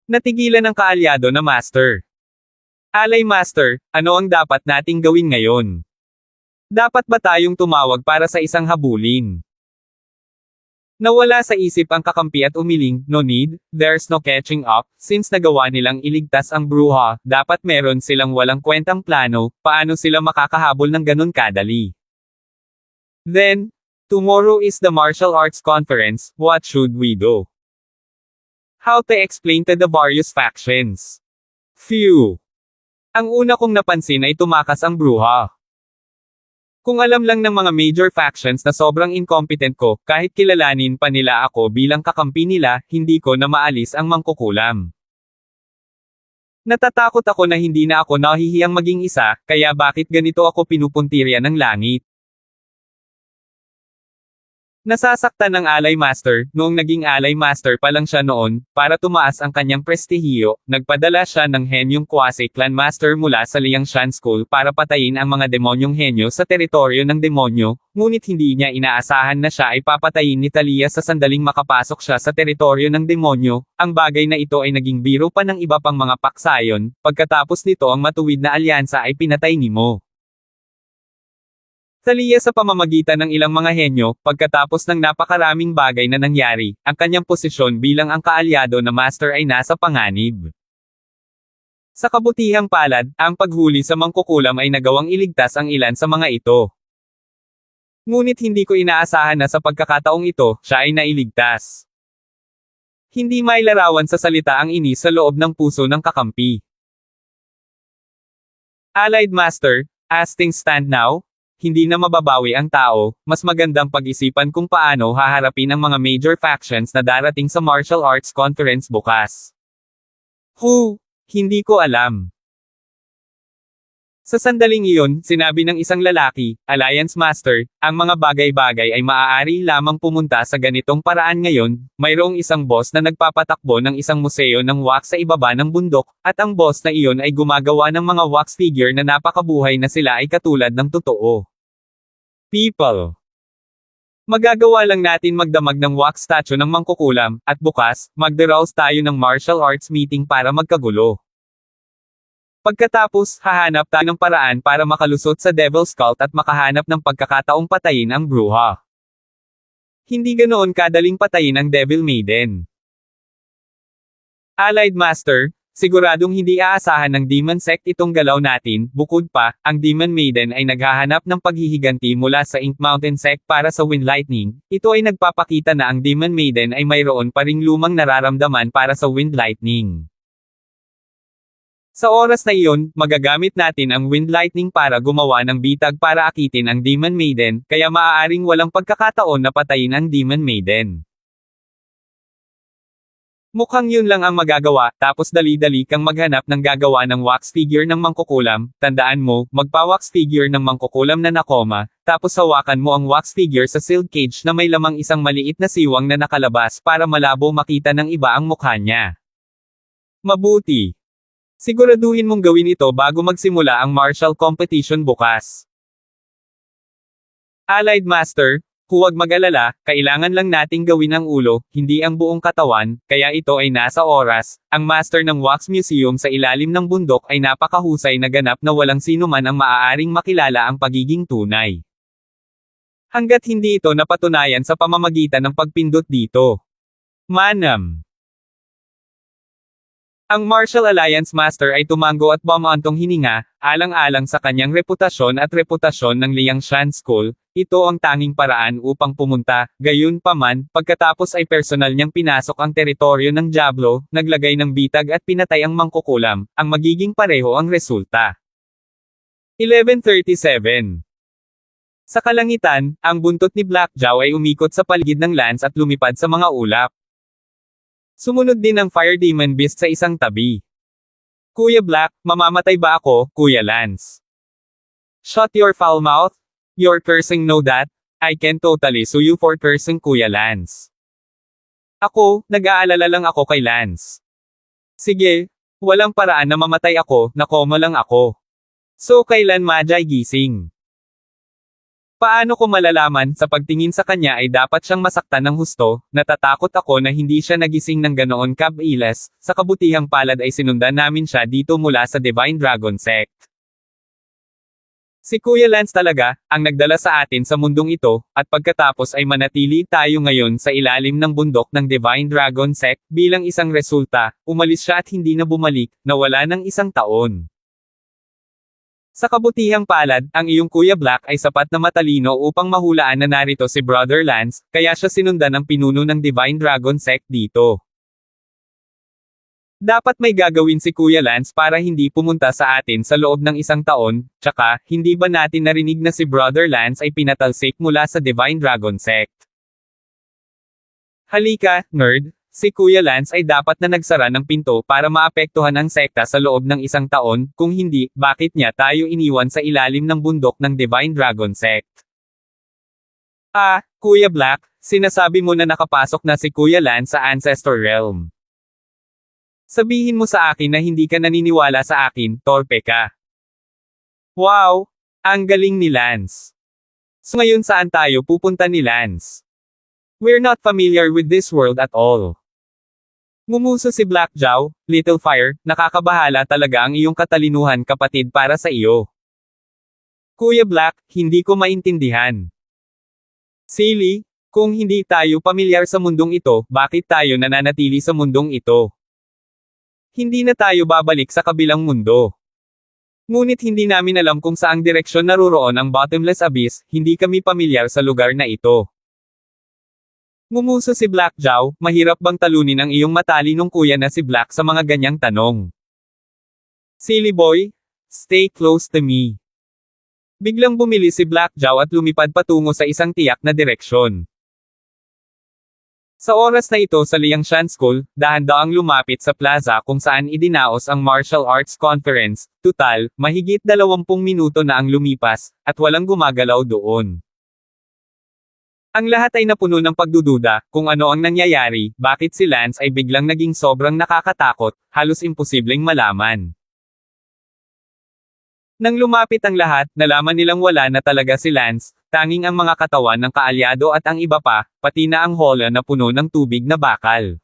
Natigilan ng kaalyado na Master. Ally Master, ano ang dapat nating gawin ngayon? Dapat ba tayong tumawag para sa isang habulin? Nawala sa isip ang kakampi at umiling, no need, there's no catching up, since nagawa nilang iligtas ang bruha, dapat meron silang walang kwentang plano, paano sila makakahabol ng ganun kadali. Then, tomorrow is the martial arts conference, what should we do? How to explain to the various factions? Phew! Ang una kong napansin ay tumakas ang bruha. Kung alam lang ng mga major factions na sobrang incompetent ko, kahit kilalanin pa nila ako bilang kakampi nila, hindi ko na maalis ang mangkukulam. Natatakot ako na hindi na ako nahihiyang maging isa, kaya bakit ganito ako pinupuntirya ng langit? Nasasaktan ng Ally Master, noong naging Ally Master pa lang siya noon, para tumaas ang kanyang prestihiyo, nagpadala siya ng henyong Quasi-Clan Master mula sa Liangshan School para patayin ang mga demonyong henyo sa teritoryo ng demonyo, ngunit hindi niya inaasahan na siya ay papatayin ni Thalia sa sandaling makapasok siya sa teritoryo ng demonyo. Ang bagay na ito ay naging biro pa ng iba pang mga paksayon, pagkatapos nito ang matuwid na alyansa ay pinatay ni Mo. Thalia sa pamamagitan ng ilang mga henyo, pagkatapos ng napakaraming bagay na nangyari, ang kanyang posisyon bilang ang kaalyado na master ay nasa panganib. Sa kabutihang palad, ang paghuli sa mangkukulam ay nagawang iligtas ang ilan sa mga ito. Ngunit hindi ko inaasahan na sa pagkakataong ito, siya ay nailigtas. Hindi mailarawan sa salita ang inis sa loob ng puso ng kakampi. Allied Master, as things stand now, hindi na mababawi ang tao, mas magandang pag-isipan kung paano haharapin ang mga major factions na darating sa martial arts conference bukas. Hindi ko alam. Sa sandaling iyon, sinabi ng isang lalaki, Alliance Master, ang mga bagay-bagay ay maaari lamang pumunta sa ganitong paraan ngayon, mayroong isang boss na nagpapatakbo ng isang museo ng wax sa ibaba ng bundok, at ang boss na iyon ay gumagawa ng mga wax figure na napakabuhay na sila ay katulad ng totoo. People. Magagawa lang natin magdamag ng wax statue ng mangkukulam, at bukas, magdaraos tayo ng martial arts meeting para magkagulo. Pagkatapos, hahanap tayo ng paraan para makalusot sa Devil's Cult at makahanap ng pagkakataong patayin ang bruha. Hindi ganoon kadaling patayin ang Devil Maiden. Allied Master, siguradong hindi aasahan ng Demon Sect itong galaw natin, bukod pa, ang Demon Maiden ay naghahanap ng paghihiganti mula sa Ink Mountain Sect para sa Wind Lightning. Ito ay nagpapakita na ang Demon Maiden ay mayroon pa ring lumang nararamdaman para sa Wind Lightning. Sa oras na iyon, magagamit natin ang Wind Lightning para gumawa ng bitag para akitin ang Demon Maiden, kaya maaaring walang pagkakataon na patayin ang Demon Maiden. Mukhang yun lang ang magagawa, tapos dali-dali kang maghanap ng gagawa ng wax figure ng mangkukulam. Tandaan mo, magpa-wax figure ng mangkukulam na nakoma, tapos hawakan mo ang wax figure sa sealed cage na may lamang isang maliit na siwang na nakalabas para malabo makita ng iba ang mukha niya. Mabuti. Siguraduhin mong gawin ito bago magsimula ang martial competition bukas. Allied Master, huwag mag-alala, kailangan lang nating gawin ang ulo, hindi ang buong katawan, kaya ito ay nasa oras. Ang master ng Wax Museum sa ilalim ng bundok ay napakahusay na ganap na walang sino man ang maaaring makilala ang pagiging tunay. Hanggat hindi ito napatunayan sa pamamagitan ng pagpindot dito. Manam. Ang Martial Alliance Master ay tumango at bumantong hininga, alang-alang sa kanyang reputasyon at reputasyon ng Liangshan School. Ito ang tanging paraan upang pumunta. Gayunpaman, pagkatapos ay personal niyang pinasok ang teritoryo ng Diablo, naglagay ng bitag at pinatay ang mangkukulam. Ang magiging pareho ang resulta. 1137. Sa kalangitan, ang buntot ni Blackjaw ay umikot sa paligid ng Lance at lumipad sa mga ulap. Sumunod din ang Fire Demon Beast sa isang tabi. Kuya Black, mamamatay ba ako, Kuya Lance? Shut your foul mouth. You're cursing, know that? I can totally sue you for cursing, Kuya Lance. Ako, nag-aalala lang ako kay Lance. Sige, walang paraan na mamatay ako, nakoma lang ako. So kailan Majay gising? Paano ko malalaman, sa pagtingin sa kanya ay dapat siyang masaktan ng husto, natatakot ako na hindi siya nagising ng ganoon kabilis, sa kabutihang palad ay sinundan namin siya dito mula sa Divine Dragon Sect. Si Kuya Lance talaga, ang nagdala sa atin sa mundong ito, at pagkatapos ay manatili tayo ngayon sa ilalim ng bundok ng Divine Dragon Sect, bilang isang resulta, umalis siya at hindi na bumalik, nawala ng isang taon. Sa kabutihang palad, ang iyong Kuya Black ay sapat na matalino upang mahulaan na narito si Brother Lance, kaya siya sinundan ng pinuno ng Divine Dragon Sect dito. Dapat may gagawin si Kuya Lance para hindi pumunta sa atin sa loob ng isang taon, tsaka, hindi ba natin narinig na si Brother Lance ay pinatalsik mula sa Divine Dragon Sect? Halika, nerd, si Kuya Lance ay dapat na nagsara ng pinto para maapektuhan ang sekta sa loob ng isang taon, kung hindi, bakit niya tayo iniwan sa ilalim ng bundok ng Divine Dragon Sect? Ah, Kuya Black, sinasabi mo na nakapasok na si Kuya Lance sa Ancestor Realm. Sabihin mo sa akin na hindi ka naniniwala sa akin, torpe ka. Wow! Ang galing ni Lance. So ngayon saan tayo pupunta ni Lance? We're not familiar with this world at all. Ngumuso si Black Jaw, Little Fire, nakakabahala talaga ang iyong katalinuhan kapatid para sa iyo. Kuya Black, hindi ko maintindihan. Silly, kung hindi tayo pamilyar sa mundong ito, bakit tayo nananatili sa mundong ito? Hindi na tayo babalik sa kabilang mundo. Ngunit hindi namin alam kung saang direksyon naroroon ang bottomless abyss, hindi kami pamilyar sa lugar na ito. Ngumuso si Black Jaw, mahirap bang talunin ang iyong matalinong kuya na si Black sa mga ganyang tanong? Silly boy, stay close to me. Biglang bumili si Black Jaw at lumipad patungo sa isang tiyak na direksyon. Sa oras na ito sa Liangshan School, dahan-daang lumapit sa plaza kung saan idinaos ang Martial Arts Conference, tutal, mahigit 20 minuto na ang lumipas, at walang gumagalaw doon. Ang lahat ay napuno ng pagdududa, kung ano ang nangyayari, bakit si Lance ay biglang naging sobrang nakakatakot, halos imposibleng malaman. Nang lumapit ang lahat, nalaman nilang wala na talaga si Lance, tanging ang mga katawan ng kaalyado at ang iba pa, pati na ang hall na puno ng tubig na bakal.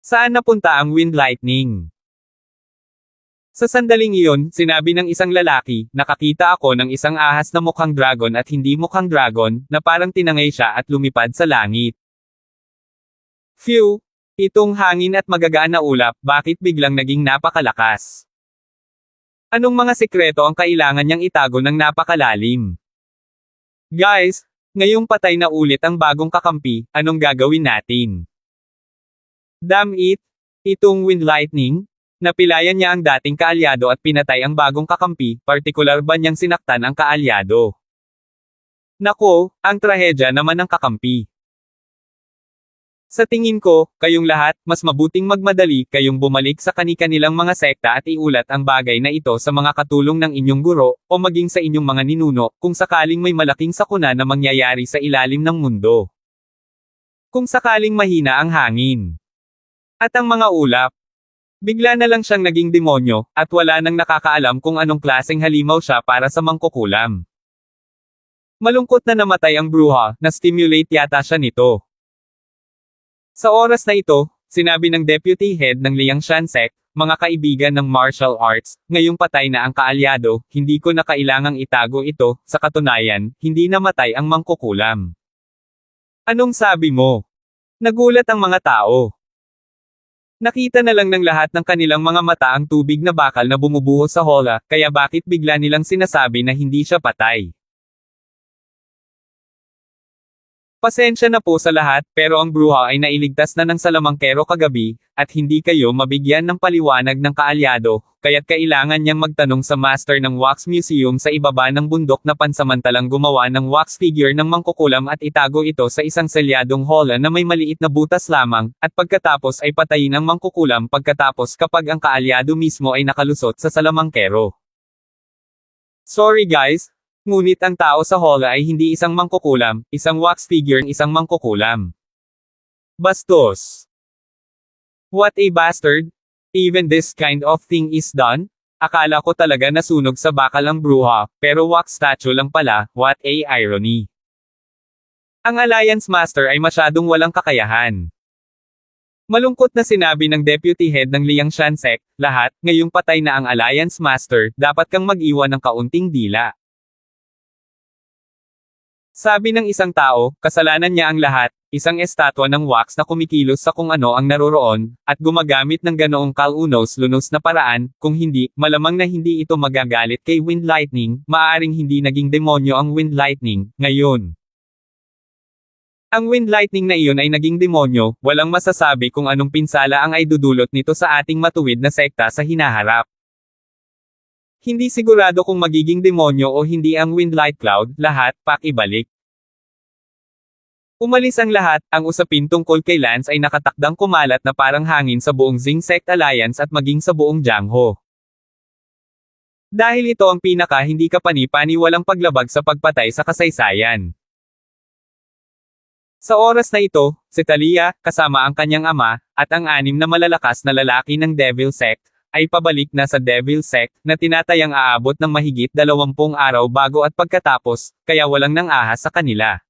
Saan napunta ang Wind Lightning? Sa sandaling iyon, sinabi ng isang lalaki, nakakita ako ng isang ahas na mukhang dragon at hindi mukhang dragon, na parang tinangay siya at lumipad sa langit. Phew! Itong hangin at magagaan na ulap, bakit biglang naging napakalakas? Anong mga sekreto ang kailangan niyang itago ng napakalalim? Guys, ngayong patay na ulit ang bagong kakampi, anong gagawin natin? Damn it! Itong Wind Lightning? Napilayan niya ang dating kaalyado at pinatay ang bagong kakampi, partikular ba niyang sinaktan ang kaalyado? Nako, ang trahedya naman ng kakampi. Sa tingin ko, kayong lahat, mas mabuting magmadali kayong bumalik sa kani-kanilang mga sekta at iulat ang bagay na ito sa mga katulong ng inyong guro, o maging sa inyong mga ninuno, kung sakaling may malaking sakuna na mangyayari sa ilalim ng mundo. Kung sakaling mahina ang hangin. At ang mga ulap. Bigla na lang siyang naging demonyo, at wala nang nakakaalam kung anong klaseng halimaw siya para sa mangkukulam. Malungkot na namatay ang bruha, na-stimulate yata siya nito. Sa oras na ito, sinabi ng Deputy Head ng Liangshan Sect, mga kaibigan ng martial arts, ngayong patay na ang kaalyado, hindi ko na kailangang itago ito, sa katunayan, hindi namatay ang mangkukulam. Anong sabi mo? Nagulat ang mga tao. Nakita na lang ng lahat ng kanilang mga mata ang tubig na bakal na bumubuhos sa hola, kaya bakit bigla nilang sinasabi na hindi siya patay? Pasensya na po sa lahat, pero ang bruha ay nailigtas na ng salamangkero kagabi, at hindi kayo mabigyan ng paliwanag ng kaalyado, kaya't kailangan niyang magtanong sa master ng wax museum sa ibaba ng bundok na pansamantalang gumawa ng wax figure ng mangkukulam at itago ito sa isang selyadong hall na may maliit na butas lamang, at pagkatapos ay patayin ang mangkukulam pagkatapos kapag ang kaalyado mismo ay nakalusot sa salamangkero. Sorry guys. Ngunit ang tao sa hall ay hindi isang mangkukulam, isang wax figure ng isang mangkukulam. Bastos. What a bastard. Even this kind of thing is done? Akala ko talaga nasunog sa bakal ang bruha, pero wax statue lang pala, what a irony. Ang Alliance Master ay masyadong walang kakayahan. Malungkot na sinabi ng Deputy Head ng Liangshan Sect, lahat, ngayong patay na ang Alliance Master, dapat kang mag-iwan ng kaunting dila. Sabi ng isang tao, kasalanan niya ang lahat, isang estatwa ng wax na kumikilos sa kung ano ang naroroon, at gumagamit ng ganoong kalunos-lunos na paraan, kung hindi, malamang na hindi ito magagalit kay Wind Lightning, maaring hindi naging demonyo ang Wind Lightning, ngayon. Ang wind lightning na iyon ay naging demonyo, walang masasabi kung anong pinsala ang ay dudulot nito sa ating matuwid na sekta sa hinaharap. Hindi sigurado kung magiging demonyo o hindi ang wind light cloud, lahat, pakibalik. Umalis ang lahat, ang usapin tungkol kay Lance ay nakatakdang kumalat na parang hangin sa buong Zing Sect Alliance at maging sa buong Jiangho. Dahil ito ang pinaka hindi kapani-paniwalang paglabag sa pagpatay sa kasaysayan. Sa oras na ito, si Talia, kasama ang kanyang ama, at ang 6 na malalakas na lalaki ng Devil Sect, ay pabalik na sa Devil Sect, na tinatayang aabot ng mahigit 20 araw bago at pagkatapos, kaya walang nang ahas sa kanila.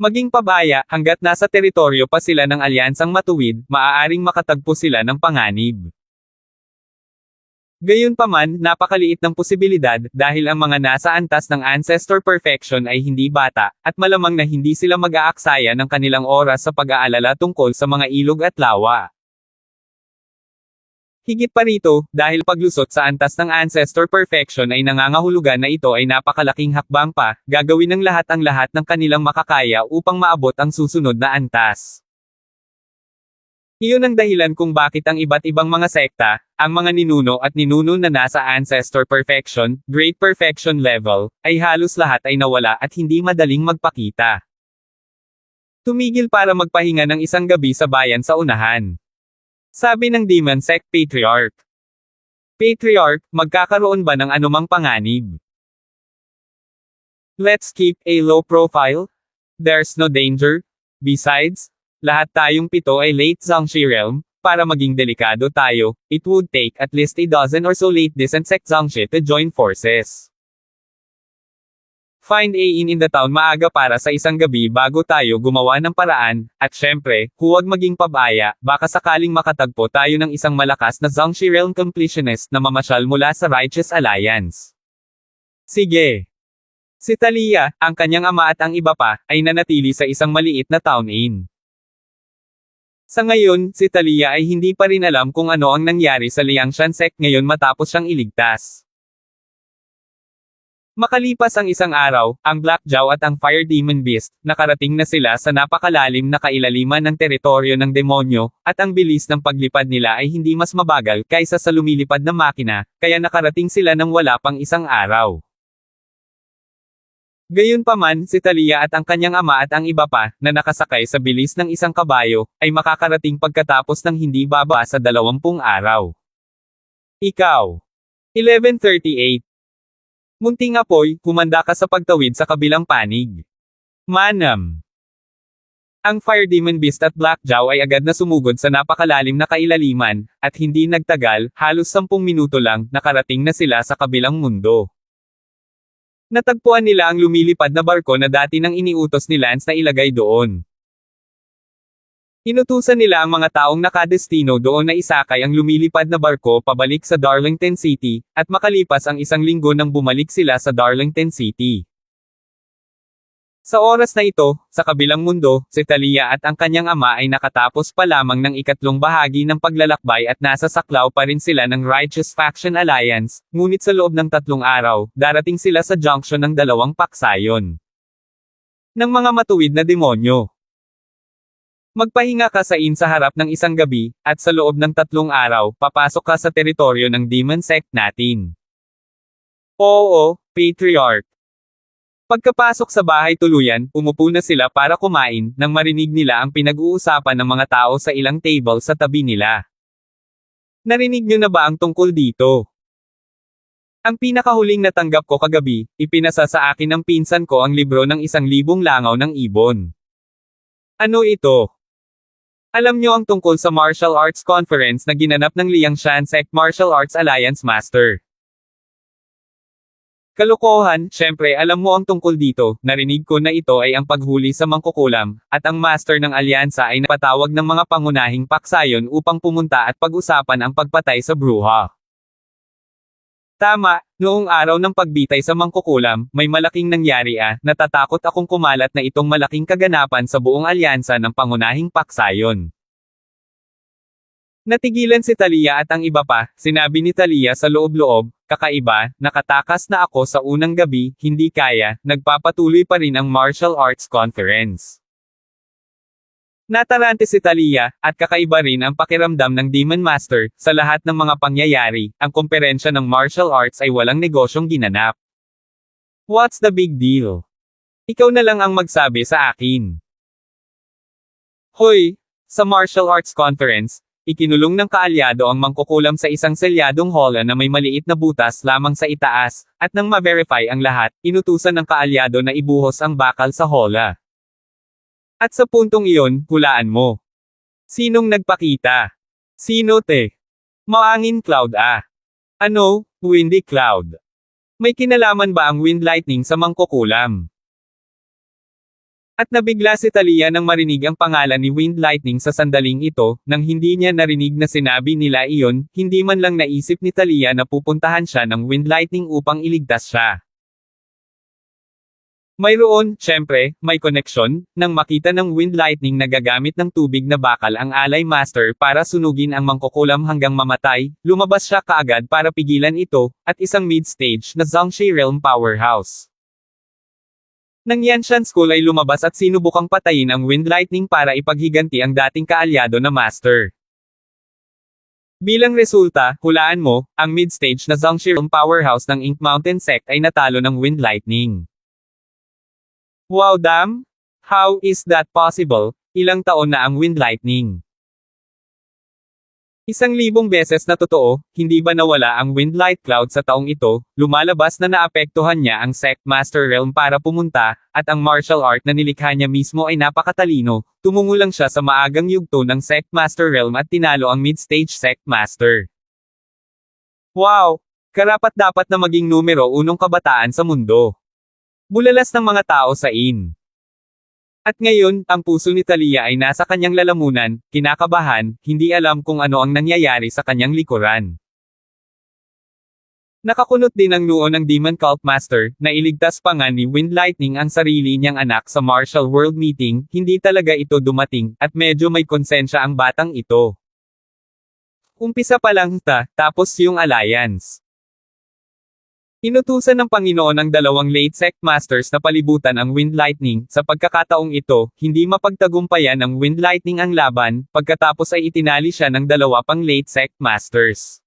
Maging pabaya, hanggat nasa teritoryo pa sila ng alyansang matuwid, maaaring makatagpo sila ng panganib. Gayunpaman, napakaliit ng posibilidad, dahil ang mga nasa antas ng Ancestor Perfection ay hindi bata, at malamang na hindi sila mag-aaksaya ng kanilang oras sa pag-aalala tungkol sa mga ilog at lawa. Higit pa rito, dahil paglusot sa antas ng Ancestor Perfection ay nangangahulugan na ito ay napakalaking hakbang pa, gagawin ng lahat ang lahat ng kanilang makakaya upang maabot ang susunod na antas. Iyon ang dahilan kung bakit ang iba't ibang mga sekta, ang mga ninuno at ninuno na nasa Ancestor Perfection, Great Perfection level, ay halos lahat ay nawala at hindi madaling magpakita. Tumigil para magpahinga ng isang gabi sa bayan sa unahan. Sabi ng Demon Sect Patriarch. Patriarch, magkakaroon ba ng anumang panganib? Let's keep a low profile. There's no danger. Besides, lahat tayong 7 ay late Zhangxi realm, para maging delikado tayo, it would take at least a dozen or so late descent sect Zhangxi to join forces. Find a inn in the town maaga para sa isang gabi bago tayo gumawa ng paraan, at syempre, huwag maging pabaya, baka sakaling makatagpo tayo ng isang malakas na Zhangxi realm completionist na mamasyal mula sa Righteous Alliance. Sige. Si Talia, ang kanyang ama at ang iba pa, ay nanatili sa isang maliit na town inn. Sa ngayon, si Talia ay hindi pa rin alam kung ano ang nangyari sa Liangshan Sect ngayon matapos siyang iligtas. Makalipas ang isang araw, ang Black Jiao at ang Fire Demon Beast, nakarating na sila sa napakalalim na kailaliman ng teritoryo ng demonyo, at ang bilis ng paglipad nila ay hindi mas mabagal kaysa sa lumilipad na makina, kaya nakarating sila ng wala pang isang araw. Gayunpaman, si Talia at ang kanyang ama at ang iba pa, na nakasakay sa bilis ng isang kabayo, ay makakarating pagkatapos ng hindi baba sa 20 araw. Ikaw. 11:38. Munting apoy, humanda ka sa pagtawid sa kabilang panig. Manam. Ang Fire Demon Beast at Black Jiao ay agad na sumugod sa napakalalim na kailaliman, at hindi nagtagal, halos 10 minuto lang, nakarating na sila sa kabilang mundo. Natagpuan nila ang lumilipad na barko na dati nang iniutos ni Lance na ilagay doon. Inutusan nila ang mga taong nakadestino doon na isakay ang lumilipad na barko pabalik sa Darlington City, at makalipas ang isang linggo nang bumalik sila sa Darlington City. Sa oras na ito, sa kabilang mundo, si Talia at ang kanyang ama ay nakatapos pa lamang ng ikatlong bahagi ng paglalakbay at nasa saklaw pa rin sila ng Righteous Faction Alliance, ngunit sa loob ng 3 araw, darating sila sa junction ng 2 paksayon ng mga matuwid na demonyo. Magpahinga ka sa inn sa harap ng isang gabi, at sa loob ng 3 araw, papasok ka sa teritoryo ng Demon Sect natin. Oo, Patriarch. Pagkapasok sa bahay tuluyan, umupo na sila para kumain, nang marinig nila ang pinag-uusapan ng mga tao sa ilang table sa tabi nila. Narinig nyo na ba ang tungkol dito? Ang pinakahuling natanggap ko kagabi, ipinasa sa akin ng pinsan ko ang libro ng 1,000 langaw ng ibon. Ano ito? Alam nyo ang tungkol sa martial arts conference na ginanap ng Liangshan Sect Martial Arts Alliance Master. Kalokohan, syempre alam mo ang tungkol dito, narinig ko na ito ay ang paghuli sa mangkukulam, at ang master ng alyansa ay napatawag ng mga pangunahing paksayon upang pumunta at pag-usapan ang pagpatay sa bruha. Tama, noong araw ng pagbitay sa mangkukulam, may malaking nangyari natatakot akong kumalat na itong malaking kaganapan sa buong alyansa ng pangunahing paksayon. Natigilan si Talia at ang iba pa, sinabi ni Talia sa loob-loob, kakaiba, nakatakas na ako sa unang gabi, hindi kaya, nagpapatuloy pa rin ang martial arts conference. Natarante si Talia, at kakaiba rin ang pakiramdam ng Demon Master, sa lahat ng mga pangyayari, ang komperensya ng martial arts ay walang negosyong ginanap. What's the big deal? Ikaw na lang ang magsabi sa akin. Hoy! Sa martial arts conference, ikinulong ng kaalyado ang mangkukulam sa isang selyadong hall na may maliit na butas lamang sa itaas, at nang ma-verify ang lahat, inutusan ng kaalyado na ibuhos ang bakal sa hola. At sa puntong iyon, hulaan mo. Sinong nagpakita? Sino te? Maangin cloud ah. Ano, windy cloud? May kinalaman ba ang wind lightning sa mangkukulam? At nabigla si Talia nang marinig ang pangalan ni Wind Lightning sa sandaling ito, nang hindi niya narinig na sinabi nila iyon, hindi man lang naisip ni Talia na pupuntahan siya ng Wind Lightning upang iligtas siya. Mayroon, syempre, may koneksyon, nang makita ng Wind Lightning na gagamit ng tubig na bakal ang Alay Master para sunugin ang mangkukulam hanggang mamatay, lumabas siya kaagad para pigilan ito, at isang mid-stage na Zhongxi Realm Powerhouse. Nang Yanshan School ay lumabas at sinubukang patayin ang Wind Lightning para ipaghiganti ang dating kaalyado na Master. Bilang resulta, hulaan mo, ang mid-stage na Zhongxi Realm Powerhouse ng Ink Mountain Sect ay natalo ng Wind Lightning. Wow damn! How is that possible? Ilang taon na ang Wind Lightning? 1,000 beses na totoo, hindi ba nawala ang Wind Light Cloud sa taong ito, lumalabas na naapektuhan niya ang Sect Master Realm para pumunta, at ang martial art na nilikha niya mismo ay napakatalino, tumungo lang siya sa maagang yugto ng Sect Master Realm at tinalo ang mid-stage Sect Master. Wow! Karapat-dapat na maging numero 1 kabataan sa mundo. Bulalas ng mga tao sa in. At ngayon, ang puso ni Talia ay nasa kanyang lalamunan, kinakabahan, hindi alam kung ano ang nangyayari sa kanyang likuran. Nakakunot din ang noo ng Demon Cult Master, na iligtas pa nga ni Wind Lightning ang sarili niyang anak sa Martial World Meeting, hindi talaga ito dumating, at medyo may konsensya ang batang ito. Umpisa pa lang tapos yung alliance. Inutusan ng Panginoon ang 2 late Sect Masters na palibutan ang Wind Lightning, sa pagkakataong ito, hindi mapagtagumpayan ng Wind Lightning ang laban, pagkatapos ay itinali siya ng 2 pang late Sect Masters.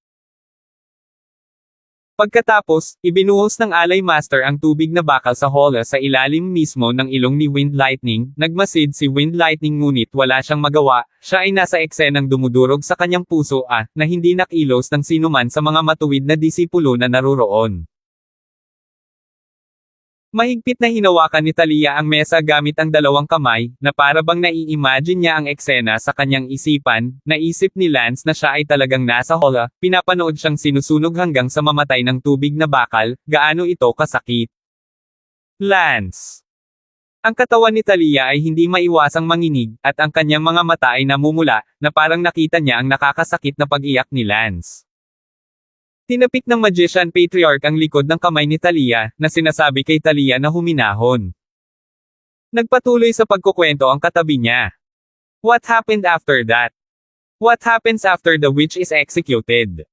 Pagkatapos, ibinuhos ng Alay Master ang tubig na bakal sa hola sa ilalim mismo ng ilong ni Wind Lightning, nagmasid si Wind Lightning ngunit wala siyang magawa, siya ay nasa eksenang dumudurog sa kanyang puso na hindi nakilos ng sinuman sa mga matuwid na disipulo na naruroon. Mahigpit na hinawakan ni Talia ang mesa gamit ang 2 kamay, na para bang nai-imagine niya ang eksena sa kanyang isipan, naisip ni Lance na siya ay talagang nasa hola, pinapanood siyang sinusunog hanggang sa mamatay ng tubig na bakal, gaano ito kasakit. Lance! Ang katawan ni Talia ay hindi maiwasang manginig, at ang kanyang mga mata ay namumula, na parang nakita niya ang nakakasakit na pag-iyak ni Lance. Tinapik ng Magician Patriarch ang likod ng kamay ni Talia, na sinasabi kay Talia na huminahon. Nagpatuloy sa pagkukwento ang katabi niya. What happened after that? What happens after the witch is executed?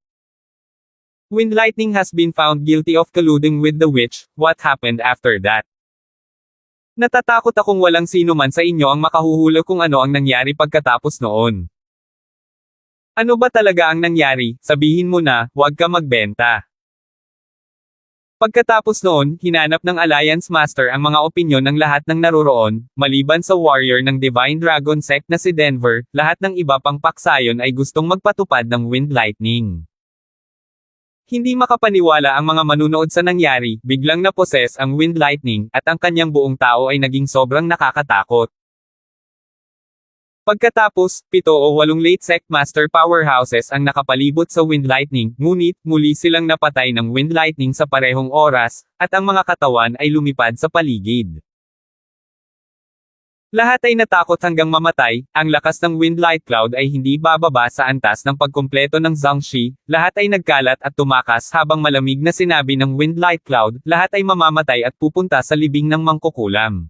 Wind Lightning has been found guilty of colluding with the witch, what happened after that? Natatakot akong walang sino man sa inyo ang makahuhula kung ano ang nangyari pagkatapos noon. Ano ba talaga ang nangyari? Sabihin mo na, huwag ka magbenta. Pagkatapos noon, hinanap ng Alliance Master ang mga opinyon ng lahat ng naroroon, maliban sa warrior ng Divine Dragon Sect na si Denver, lahat ng iba pang paksayon ay gustong magpatupad ng Wind Lightning. Hindi makapaniwala ang mga manunood sa nangyari, biglang naposes ang Wind Lightning, at ang kanyang buong tao ay naging sobrang nakakatakot. Pagkatapos, 7 o 8 late Sect Master Powerhouses ang nakapalibot sa Wind Lightning, ngunit, muli silang napatay ng Wind Lightning sa parehong oras, at ang mga katawan ay lumipad sa paligid. Lahat ay natakot hanggang mamatay, ang lakas ng Wind Light Cloud ay hindi bababa sa antas ng pagkumpleto ng Zhongxi, lahat ay nagkalat at tumakas habang malamig na sinabi ng Wind Light Cloud, lahat ay mamamatay at pupunta sa libing ng mangkukulam.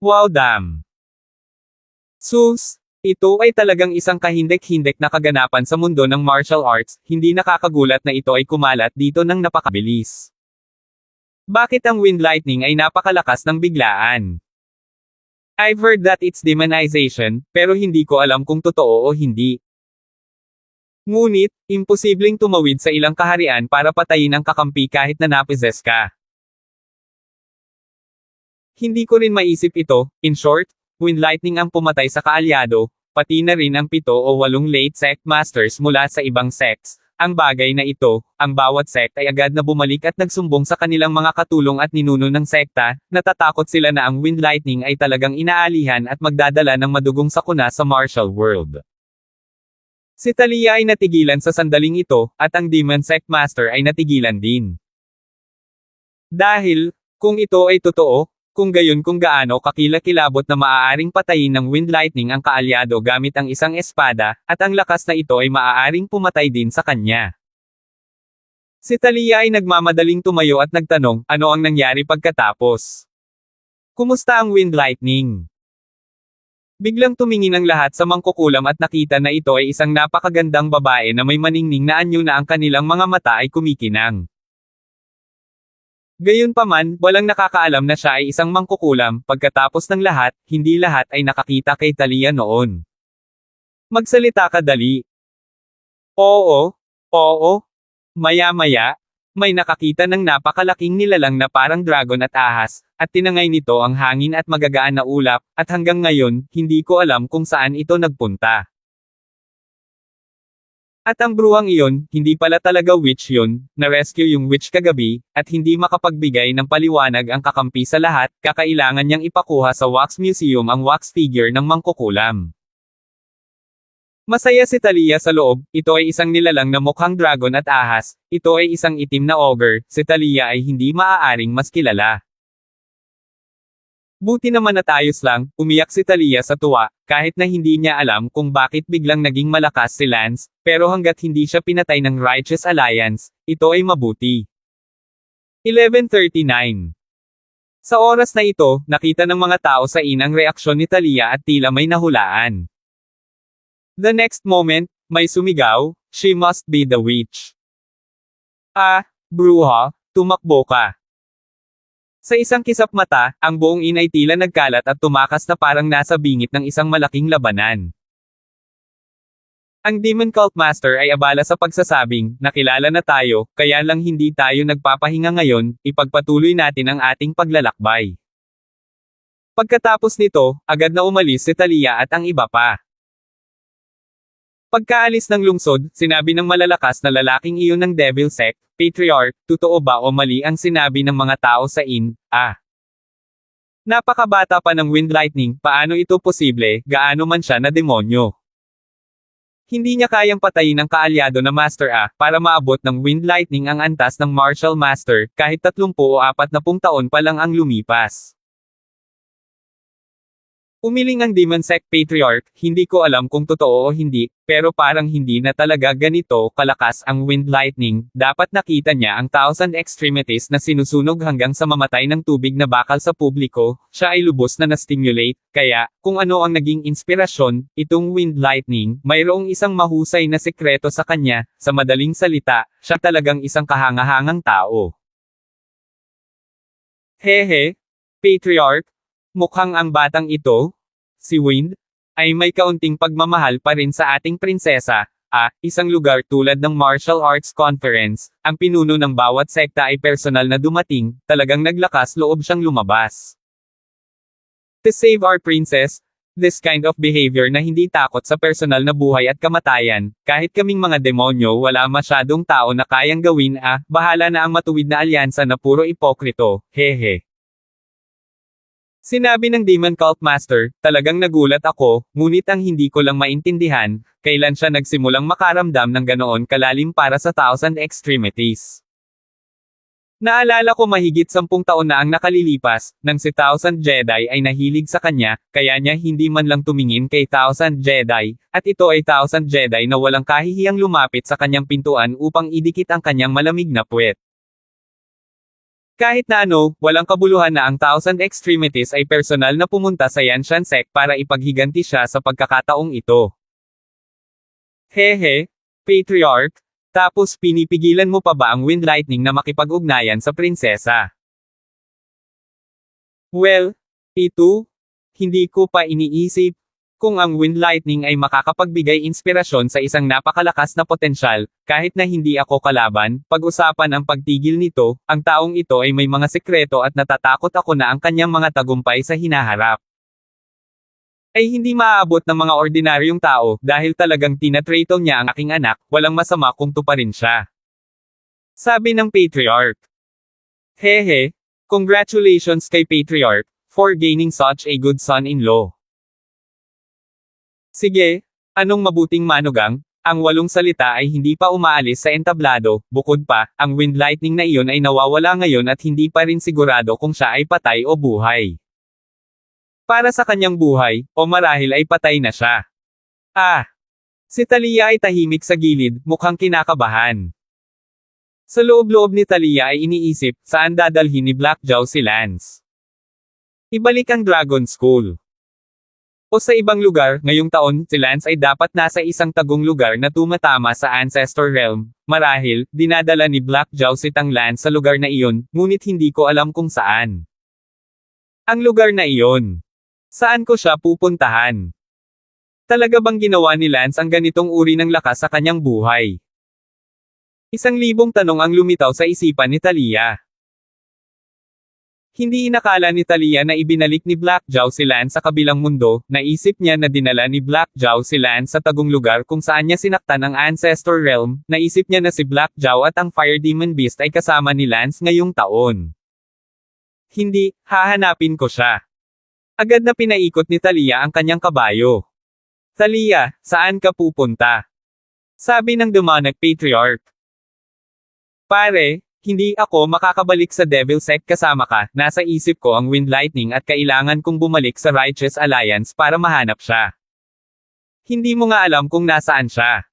Wow damn! Sus! Ito ay talagang isang kahindek-hindek na kaganapan sa mundo ng martial arts, hindi nakakagulat na ito ay kumalat dito ng napakabilis. Bakit ang wind lightning ay napakalakas ng biglaan? I've heard that it's demonization, pero hindi ko alam kung totoo o hindi. Ngunit, imposibleng tumawid sa ilang kaharian para patayin ang kakampi kahit na napizes ka. Hindi ko rin maisip ito, in short, wind lightning ang pumatay sa kaalyado, pati na rin ang 7 o 8 late sect masters mula sa ibang sects. Ang bagay na ito, ang bawat sect ay agad na bumalik at nagsumbong sa kanilang mga katulong at ninuno ng sekta, natatakot sila na ang wind lightning ay talagang inaalihan at magdadala ng madugong sakuna sa martial world. Si Talia ay natigilan sa sandaling ito, at ang Demon Sect Master ay natigilan din. Dahil, kung ito ay totoo, kung gayon kung gaano kakilakilabot na maaaring patayin ng wind lightning ang kaalyado gamit ang isang espada, at ang lakas na ito ay maaaring pumatay din sa kanya. Si Talia ay nagmamadaling tumayo at nagtanong, ano ang nangyari pagkatapos? Kumusta ang wind lightning? Biglang tumingin ang lahat sa mangkukulam at nakita na ito ay isang napakagandang babae na may maningning na anyo na ang kanilang mga mata ay kumikinang. Gayunpaman, walang nakakaalam na siya ay isang mangkukulam, pagkatapos ng lahat, hindi lahat ay nakakita kay Talia noon. Magsalita ka dali. Oo, oo. Maya-maya, may nakakita ng napakalaking nilalang na parang dragon at ahas, at tinangay nito ang hangin at magagaan na ulap, at hanggang ngayon, hindi ko alam kung saan ito nagpunta. At ang bruhang iyon, hindi pala talaga witch yun, na-rescue yung witch kagabi, at hindi makapagbigay ng paliwanag ang kakampi sa lahat, kakailangan niyang ipakuha sa wax museum ang wax figure ng mangkukulam. Masaya si Talia sa loob, ito ay isang nilalang na mukhang dragon at ahas, ito ay isang itim na ogre, si Talia ay hindi maaaring mas kilala. Buti naman at ayos lang, umiyak si Talia sa tuwa, kahit na hindi niya alam kung bakit biglang naging malakas si Lance, pero hanggat hindi siya pinatay ng Righteous Alliance, ito ay mabuti. 11:39. Sa oras na ito, nakita ng mga tao sa inang reaksyon ni Talia at tila may nahulaan. The next moment, may sumigaw, she must be the witch. Ah, bruha, tumakbo ka. Sa isang kisap mata, ang buong ina ay tila nagkalat at tumakas na parang nasa bingit ng isang malaking labanan. Ang Demon Cult Master ay abala sa pagsasabing, nakilala na tayo, kaya lang hindi tayo nagpapahinga ngayon, ipagpatuloy natin ang ating paglalakbay. Pagkatapos nito, agad na umalis si Talia at ang iba pa. Pagkaalis ng lungsod, sinabi ng malalakas na lalaking iyon ng Devil Sect, Patriarch, totoo ba o mali ang sinabi ng mga tao sa napakabata pa ng wind lightning, paano ito posible, gaano man siya na demonyo? Hindi niya kayang patayin ang kaalyado na Master para maabot ng wind lightning ang antas ng Martial Master, kahit 30 o 40 taon pa lang ang lumipas. Umiling ang Demon Sect Patriarch, hindi ko alam kung totoo o hindi, pero parang hindi na talaga ganito kalakas ang wind lightning, dapat nakita niya ang 1,000 extremities na sinusunog hanggang sa mamatay ng tubig na bakal sa publiko, siya ay lubos na na-stimulate, kaya, kung ano ang naging inspirasyon, itong wind lightning, mayroong isang mahusay na sekreto sa kanya, sa madaling salita, siya talagang isang kahangahangang tao. Hehe, Patriarch, mukhang ang batang ito, si Wind, ay may kaunting pagmamahal pa rin sa ating prinsesa. Isang lugar tulad ng Martial Arts Conference, ang pinuno ng bawat sekta ay personal na dumating, talagang naglakas loob siyang lumabas. To save our princess, this kind of behavior na hindi takot sa personal na buhay at kamatayan, kahit kaming mga demonyo wala masyadong tao na kayang gawin bahala na ang matuwid na alyansa na puro ipokrito, hehe. Sinabi ng Demon Cult Master, talagang nagulat ako, ngunit ang hindi ko lang maintindihan, kailan siya nagsimulang makaramdam ng ganoon kalalim para sa 1,000 extremities. Naalala ko mahigit 10 taon na ang nakalilipas, nang si 1,000 Jedi ay nahilig sa kanya, kaya niya hindi man lang tumingin kay 1,000 Jedi, at ito ay 1,000 Jedi na walang kahihiyang lumapit sa kanyang pintuan upang idikit ang kanyang malamig na puwet. Kahit na ano, walang kabuluhan na ang Thousand Extremities ay personal na pumunta sa Yanshan Sect para ipaghiganti siya sa pagkakataong ito. Hehe, Patriarch, tapos pinipigilan mo pa ba ang Wind Lightning na makipag-ugnayan sa prinsesa? Well, ito, hindi ko pa iniisip. Kung ang Wind Lightning ay makakapagbigay inspirasyon sa isang napakalakas na potensyal, kahit na hindi ako kalaban, pag-usapan ang pagtigil nito, ang taong ito ay may mga sekreto at natatakot ako na ang kanyang mga tagumpay sa hinaharap ay hindi maaabot ng mga ordinaryong tao, dahil talagang tinatrato niya ang aking anak, walang masama kung tuparin siya. Sabi ng Patriarch. Hehe, congratulations kay Patriarch, for gaining such a good son-in-law. Sige, anong mabuting manugang, ang 8 salita ay hindi pa umaalis sa entablado, bukod pa, ang Wind Lightning na iyon ay nawawala ngayon at hindi pa rin sigurado kung siya ay patay o buhay. Para sa kanyang buhay, o marahil ay patay na siya. Si Talia ay tahimik sa gilid, mukhang kinakabahan. Sa loob-loob ni Talia ay iniisip, saan dadalhin ni Blackjaw si Lance? Ibalik ang Dragon School. O sa ibang lugar, ngayong taon, si Lance ay dapat nasa isang tagong lugar na tumatama sa Ancestor Realm. Marahil, dinadala ni Blackjaw si Tang Lance sa lugar na iyon, ngunit hindi ko alam kung saan. Ang lugar na iyon. Saan ko siya pupuntahan? Talaga bang ginawa ni Lance ang ganitong uri ng lakas sa kanyang buhay? 1,000 tanong ang lumitaw sa isipan ni Talia. Hindi inakala ni Talia na ibinalik ni Blackjaw si Lance sa kabilang mundo, naisip niya na dinala ni Blackjaw si Lance sa tagong lugar kung saan niya sinaktan ang Ancestor Realm, naisip niya na si Blackjaw at ang Fire Demon Beast ay kasama ni Lance ngayong taon. Hindi, hahanapin ko siya. Agad na pinaikot ni Talia ang kanyang kabayo. Talia, saan ka pupunta? Sabi ng demonic patriarch. Pare, hindi ako makakabalik sa Devil Sect kasama ka, nasa isip ko ang Wind Lightning at kailangan kong bumalik sa Righteous Alliance para mahanap siya. Hindi mo nga alam kung nasaan siya.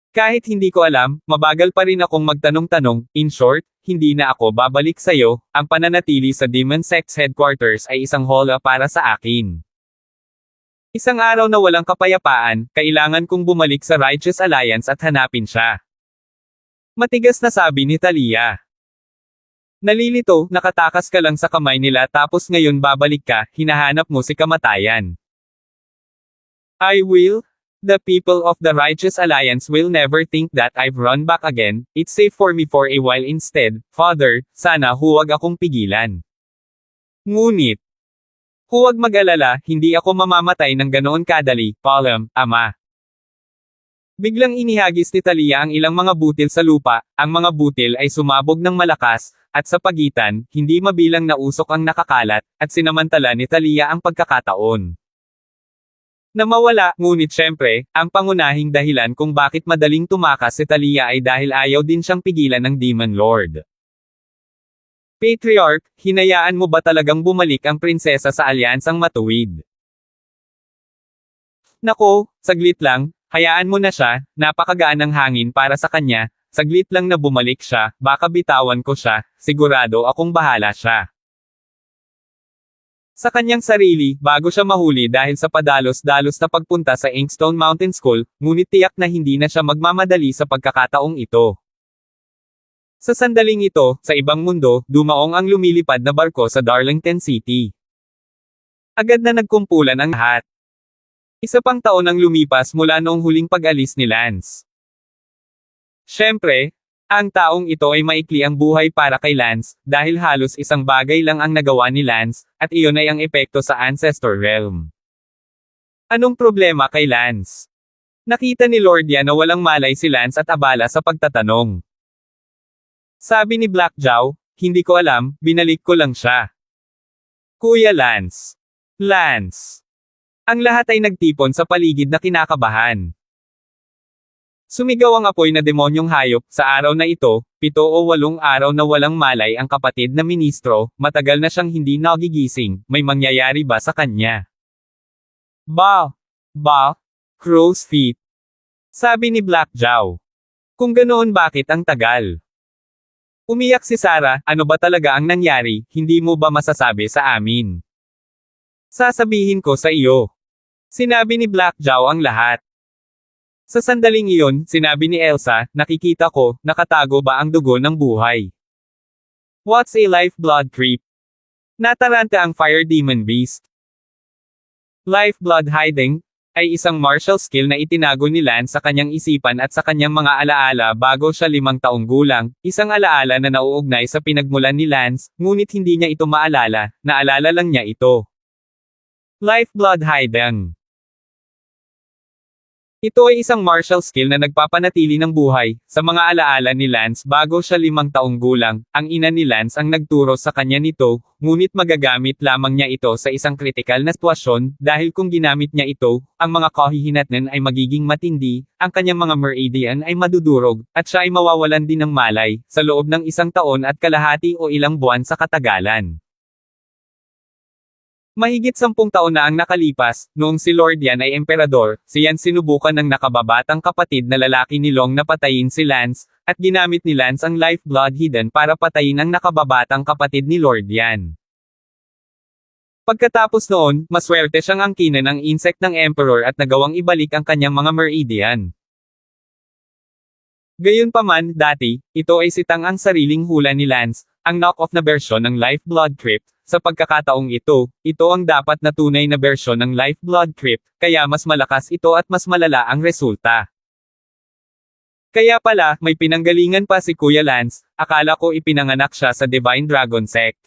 Kahit hindi ko alam, mabagal pa rin akong magtanong-tanong, in short, hindi na ako babalik sa'yo, ang pananatili sa Demon Sect's headquarters ay isang hola para sa akin. Isang araw na walang kapayapaan, kailangan kong bumalik sa Righteous Alliance at hanapin siya. Matigas na sabi ni Talia. Nalilito, nakatakas ka lang sa kamay nila tapos ngayon babalik ka, hinahanap mo si kamatayan. I will. The people of the Righteous Alliance will never think that I've run back again, it's safe for me for a while instead, Father, sana huwag akong pigilan. Ngunit, huwag mag-alala, hindi ako mamamatay ng ganoon kadali, Palm, Ama. Biglang inihagis ni Talia ang ilang mga butil sa lupa, ang mga butil ay sumabog ng malakas, at sa pagitan, hindi mabilang na usok ang nakakalat, at sinamantala ni Talia ang pagkakataon na mawala, ngunit syempre, ang pangunahing dahilan kung bakit madaling tumakas si Talia ay dahil ayaw din siyang pigilan ng Demon Lord. Patriarch, hinayaan mo ba talagang bumalik ang prinsesa sa alyansang matuwid? Nako, saglit lang, hayaan mo na siya, napakagaan ng hangin para sa kanya, saglit lang na bumalik siya, baka bitawan ko siya, sigurado akong bahala siya. Sa kanyang sarili, bago siya mahuli dahil sa padalos-dalos na pagpunta sa Inkstone Mountain School, ngunit tiyak na hindi na siya magmamadali sa pagkakataong ito. Sa sandaling ito, sa ibang mundo, dumaong ang lumilipad na barko sa Darlington City. Agad na nagkumpulan ang lahat. Isa pang taon ang lumipas mula noong huling pag-alis ni Lance. Siyempre, ang taong ito ay maikli ang buhay para kay Lance, dahil halos isang bagay lang ang nagawa ni Lance, at iyon ay ang epekto sa Ancestor Realm. Anong problema kay Lance? Nakita ni Lordia na walang malay si Lance at abala sa pagtatanong. Sabi ni Blackjaw, hindi ko alam, binalik ko lang siya. Kuya Lance. Lance. Ang lahat ay nagtipon sa paligid na kinakabahan. Sumigaw ang apoy na demonyong hayop, sa araw na ito, 7 o 8 araw na walang malay ang kapatid na ministro, matagal na siyang hindi nagigising, may mangyayari ba sa kanya? Crow's feet. Sabi ni Blackjaw. Kung ganoon bakit ang tagal? Umiyak si Sarah, ano ba talaga ang nangyari, hindi mo ba masasabi sa amin? Sasabihin ko sa iyo. Sinabi ni Blackjaw ang lahat. Sa sandaling iyon, sinabi ni Elsa, nakikita ko, nakatago ba ang dugo ng buhay? What's a lifeblood creep? Nataranta ang Fire Demon Beast. Lifeblood hiding ay isang martial skill na itinago ni Lance sa kanyang isipan at sa kanyang mga alaala bago siya 5 taong gulang, isang alaala na nauugnay sa pinagmulan ni Lance, ngunit hindi niya ito maalala, naalala lang niya ito. Lifeblood hiding. Ito ay isang martial skill na nagpapanatili ng buhay, sa mga alaala ni Lance bago siya 5 taong gulang, ang ina ni Lance ang nagturo sa kanya nito, ngunit magagamit lamang niya ito sa isang kritikal na sitwasyon, dahil kung ginamit niya ito, ang mga kahihinatnan ay magiging matindi, ang kanyang mga meridian ay madudurog, at siya ay mawawalan din ng malay, sa loob ng 1 taon at kalahati o ilang buwan sa katagalan. Mahigit 10 taon na ang nakalipas, noong si Lord Yan ay emperador, siyan sinubukan ng nakababatang kapatid na lalaki ni Long na patayin si Lance, at ginamit ni Lance ang Lifeblood Hidden para patayin ang nakababatang kapatid ni Lord Yan. Pagkatapos noon, maswerte siyang angkinan ng insect ng Emperor at nagawang ibalik ang kanyang mga meridian. Gayunpaman, dati, ito ay sitang ang sariling hula ni Lance, ang knock-off na bersyon ng Lifeblood Crypt. Sa pagkakataong ito ang dapat na tunay na bersyon ng Lifeblood Crypt, kaya mas malakas ito at mas malala ang resulta. Kaya pala, may pinanggalingan pa si Kuya Lance, akala ko ipinanganak siya sa Divine Dragon Sect.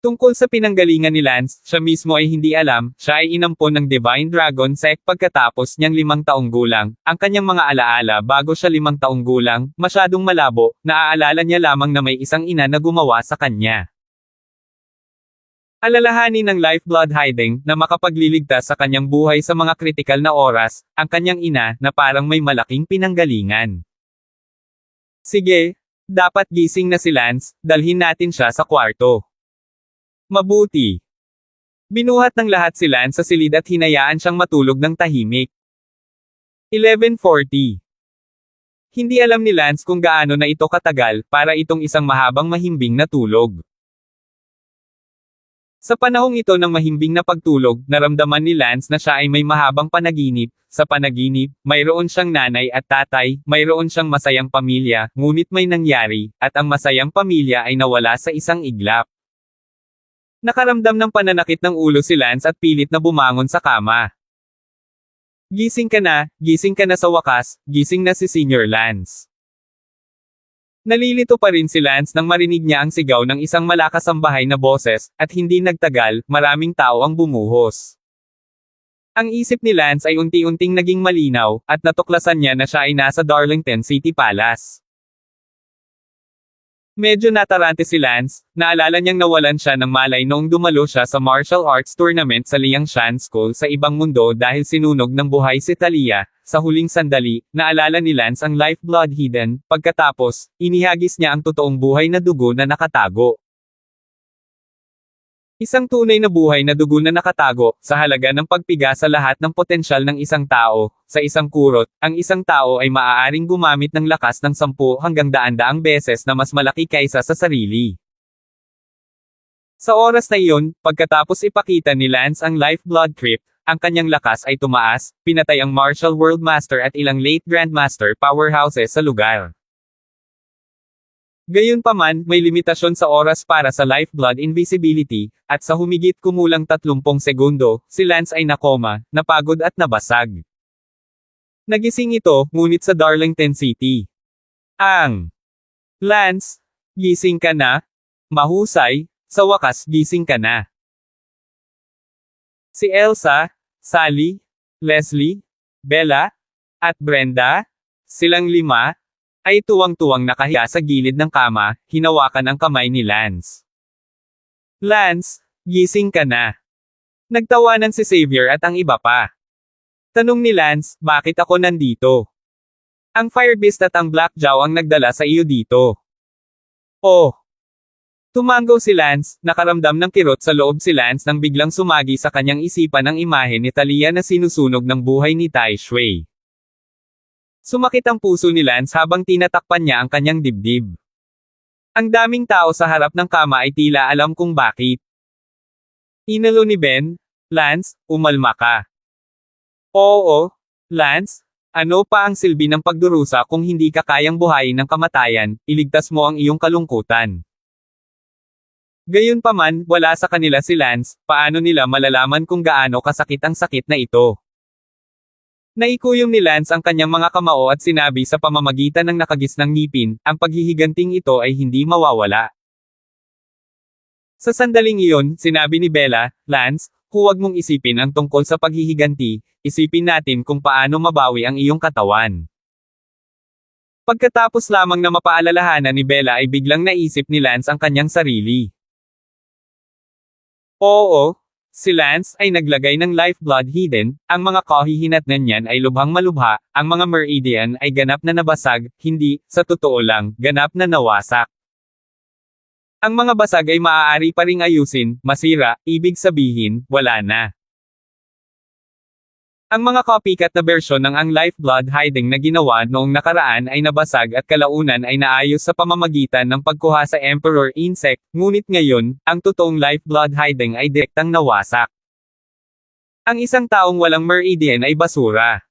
Tungkol sa pinanggalingan ni Lance, siya mismo ay hindi alam, siya ay inampon ng Divine Dragon Sect pagkatapos niyang 5 taong gulang, ang kanyang mga alaala bago siya 5 taong gulang, masyadong malabo, naaalala niya lamang na may isang ina na gumawa sa kanya. Alalahanin ng Lifeblood Hiding, na makapagliligtas sa kanyang buhay sa mga kritikal na oras, ang kanyang ina, na parang may malaking pinanggalingan. Sige, dapat gising na si Lance, dalhin natin siya sa kwarto. Mabuti. Binuhat ng lahat si Lance sa silid at hinayaan siyang matulog ng tahimik. 11:40. Hindi alam ni Lance kung gaano na ito katagal, para itong isang mahabang mahimbing na tulog. Sa panahong ito ng mahimbing na pagtulog, naramdaman ni Lance na siya ay may mahabang panaginip. Sa panaginip, mayroon siyang nanay at tatay, mayroon siyang masayang pamilya, ngunit may nangyari, at ang masayang pamilya ay nawala sa isang iglap. Nakaramdam ng pananakit ng ulo si Lance at pilit na bumangon sa kama. Gising ka na sa wakas, gising na si Senior Lance. Nalilito pa rin si Lance nang marinig niya ang sigaw ng isang malakas ang bahay na boses, at hindi nagtagal, maraming tao ang bumuhos. Ang isip ni Lance ay unti-unting naging malinaw, at natuklasan niya na siya ay nasa Darlington City Palace. Medyo natarante si Lance, naalala niyang nawalan siya ng malay noong dumalo siya sa martial arts tournament sa Liangshan School sa ibang mundo dahil sinunog ng buhay si Talia. Sa huling sandali, naalala ni Lance ang Lifeblood Hidden, pagkatapos, inihagis niya ang totoong buhay na dugo na nakatago. Isang tunay na buhay na dugo na nakatago, sa halaga ng pagpiga sa lahat ng potensyal ng isang tao. Sa isang kurot, ang isang tao ay maaaring gumamit ng lakas ng 10 hanggang 100 beses na mas malaki kaysa sa sarili. Sa oras na iyon, pagkatapos ipakita ni Lance ang Lifeblood Crypt, ang kanyang lakas ay tumaas, pinatay ang Martial World Master at ilang late Grandmaster powerhouses sa lugar. Gayunpaman, may limitasyon sa oras para sa Lifeblood Invisibility, at sa humigit kumulang 30 segundo, si Lance ay nakoma, napagod at nabasag. Nagising ito, ngunit sa Darlington City. Lance, gising ka na? Mahusay, sa wakas gising ka na. Si Elsa, Sally, Leslie, Bella, at Brenda, silang 5, ay tuwang-tuwang nakahiya sa gilid ng kama, hinawakan ang kamay ni Lance. Lance, gising ka na. Nagtawanan si Xavier at ang iba pa. Tanong ni Lance, bakit ako nandito? Ang Firebeast at ang Blackjaw ang nagdala sa iyo dito. Oh! Tumanggaw si Lance, nakaramdam ng kirot sa loob si Lance nang biglang sumagi sa kanyang isipan ang imahe ni Talia na sinusunog ng buhay ni Tai Shui. Sumakit ang puso ni Lance habang tinatakpan niya ang kanyang dibdib. Ang daming tao sa harap ng kama ay tila alam kung bakit. Inalo ni Ben, "Lance, umalma ka." "Oo, Lance. Ano pa ang silbi ng pagdurusa kung hindi ka kayang buhayin ng kamatayan, iligtas mo ang iyong kalungkutan." Gayunpaman, wala sa kanila si Lance, paano nila malalaman kung gaano kasakit ang sakit na ito? Naikuyom ni Lance ang kanyang mga kamao at sinabi sa pamamagitan ng nakagisnang ngipin, ang paghihiganting ito ay hindi mawawala. Sa sandaling iyon, sinabi ni Bella, "Lance, huwag mong isipin ang tungkol sa paghihiganti, isipin natin kung paano mabawi ang iyong katawan." Pagkatapos lamang na mapaalalahanan ni Bella ay biglang naisip ni Lance ang kanyang sarili. Oo, si Lance ay naglagay ng lifeblood hidden, ang mga kahihinatnan niyan ay lubhang malubha, ang mga meridian ay ganap na nabasag, hindi, sa totoo lang, ganap na nawasak. Ang mga basag ay maaari pa ring ayusin, masira, ibig sabihin, wala na. Ang mga copycat na bersyon ng ang lifeblood hiding na ginawa noong nakaraan ay nabasag at kalaunan ay naayos sa pamamagitan ng pagkuha sa Emperor Insect, ngunit ngayon, ang totoong lifeblood hiding ay direktang nawasak. Ang isang taong walang meridian ay basura.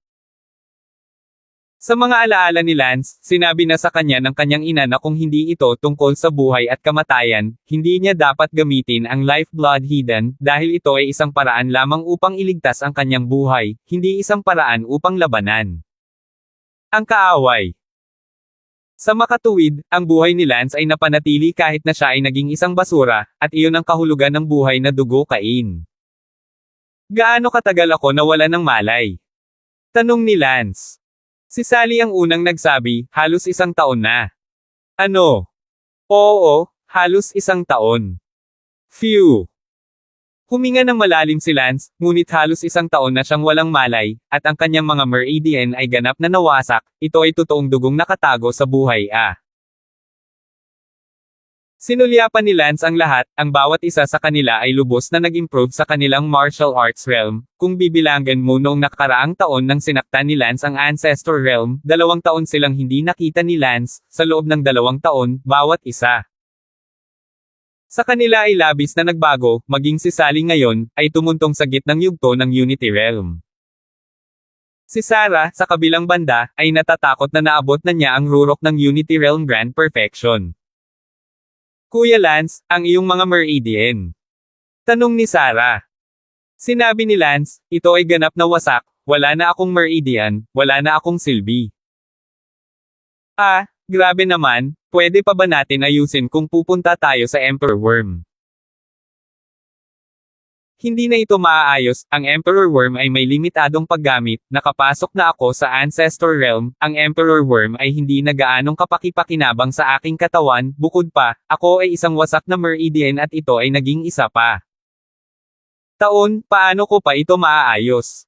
Sa mga alaala ni Lance, sinabi na sa kanya ng kanyang ina na kung hindi ito tungkol sa buhay at kamatayan, hindi niya dapat gamitin ang lifeblood hidden, dahil ito ay isang paraan lamang upang iligtas ang kanyang buhay, hindi isang paraan upang labanan ang kaaway. Sa makatuwid, ang buhay ni Lance ay napanatili kahit na siya ay naging isang basura, at iyon ang kahulugan ng buhay na dugo kain. Gaano katagal ako nawala ng malay? Tanong ni Lance. Si Sally ang unang nagsabi, halos 1 taon na. Ano? Oo, halos 1 taon. Phew. Huminga ng malalim si Lance, ngunit halos 1 taon na siyang walang malay, at ang kanyang mga meridian ay ganap na nawasak, ito ay totoong dugong nakatago sa buhay Sinulyapan ni Lance ang lahat, ang bawat isa sa kanila ay lubos na nag-improve sa kanilang martial arts realm, kung bibilangan mo noong nakaraang taon nang sinaktan ni Lance ang Ancestor Realm, 2 taon silang hindi nakita ni Lance, sa loob ng 2 taon, bawat isa. Sa kanila ay labis na nagbago, maging si Sally ngayon, ay tumuntong sa gitnang yugto ng Unity Realm. Si Sarah, sa kabilang banda, ay natatakot na naabot na niya ang rurok ng Unity Realm Grand Perfection. Kuya Lance, ang iyong mga meridian. Tanong ni Sarah. Sinabi ni Lance, ito ay ganap na wasak, wala na akong meridian, wala na akong silbi. Grabe naman, pwede pa ba natin ayusin kung pupunta tayo sa Emperor Worm? Hindi na ito maaayos, ang Emperor Worm ay may limitadong paggamit, nakapasok na ako sa Ancestor Realm, ang Emperor Worm ay hindi na gaanong kapaki-pakinabang sa aking katawan, bukod pa, ako ay isang wasak na meridian at ito ay naging isa pa. Taon, paano ko pa ito maaayos?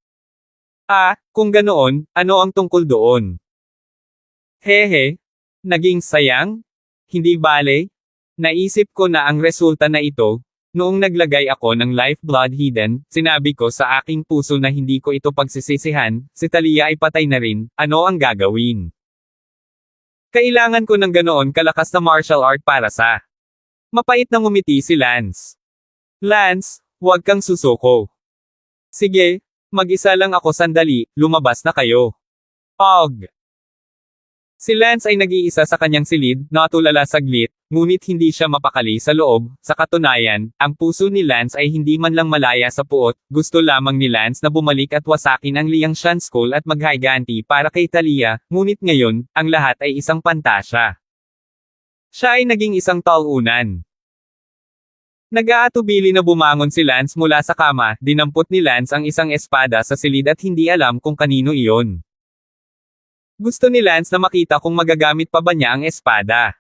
Kung ganoon, ano ang tungkol doon? Hehe, naging sayang? Hindi bale? Naisip ko na ang resulta na ito. Noong naglagay ako ng lifeblood hidden, sinabi ko sa aking puso na hindi ko ito pagsisisihan, si Talia ay patay na rin, ano ang gagawin? Kailangan ko ng ganoon kalakas na martial art para sa... Mapait na ngumiti si Lance. Lance, huwag kang susuko. Sige, mag-isa lang ako sandali, lumabas na kayo. Si Lance ay nag-iisa sa kanyang silid, natulala saglit, ngunit hindi siya mapakali sa loob, sa katunayan, ang puso ni Lance ay hindi man lang malaya sa puot, gusto lamang ni Lance na bumalik at wasakin ang Liangshan School at maghiganti para kay Talia, ngunit ngayon, ang lahat ay isang pantasya. Siya ay naging isang talunan. Nag-aatubili na bumangon si Lance mula sa kama, dinampot ni Lance ang isang espada sa silid at hindi alam kung kanino iyon. Gusto ni Lance na makita kung magagamit pa ba niya ang espada.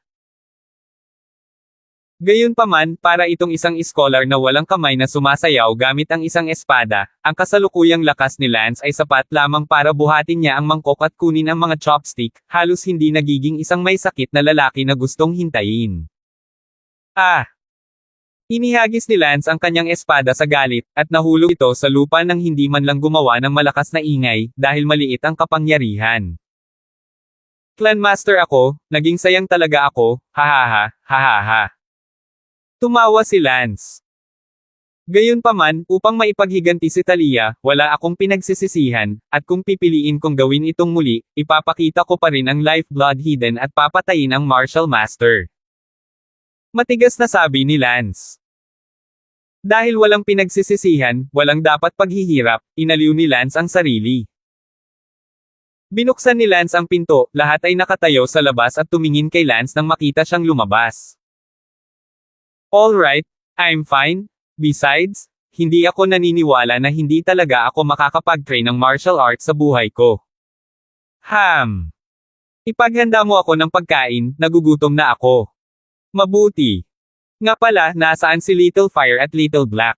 Gayunpaman, para itong isang scholar na walang kamay na sumasayaw gamit ang isang espada, ang kasalukuyang lakas ni Lance ay sapat lamang para buhatin niya ang mangkok at kunin ang mga chopstick, halos hindi nagiging isang may sakit na lalaki na gustong hintayin. Inihagis ni Lance ang kanyang espada sa galit, at nahulog ito sa lupa nang hindi man lang gumawa ng malakas na ingay, dahil maliit ang kapangyarihan. Clanmaster ako, naging sayang talaga ako, hahaha, hahaha. Tumawa si Lance. Gayunpaman, upang maipaghiganti si Talia, wala akong pinagsisisihan, at kung pipiliin kong gawin itong muli, ipapakita ko pa rin ang Lifeblood Hidden at papatayin ang Martial Master. Matigas na sabi ni Lance. Dahil walang pinagsisisihan, walang dapat paghihirap, inaliw ni Lance ang sarili. Binuksan ni Lance ang pinto, lahat ay nakatayo sa labas at tumingin kay Lance nang makita siyang lumabas. Alright, I'm fine. Besides, hindi ako naniniwala na hindi talaga ako makakapag-train ng martial arts sa buhay ko. Ipaghanda mo ako ng pagkain, nagugutom na ako. Mabuti. Nga pala, nasaan si Little Fire at Little Black?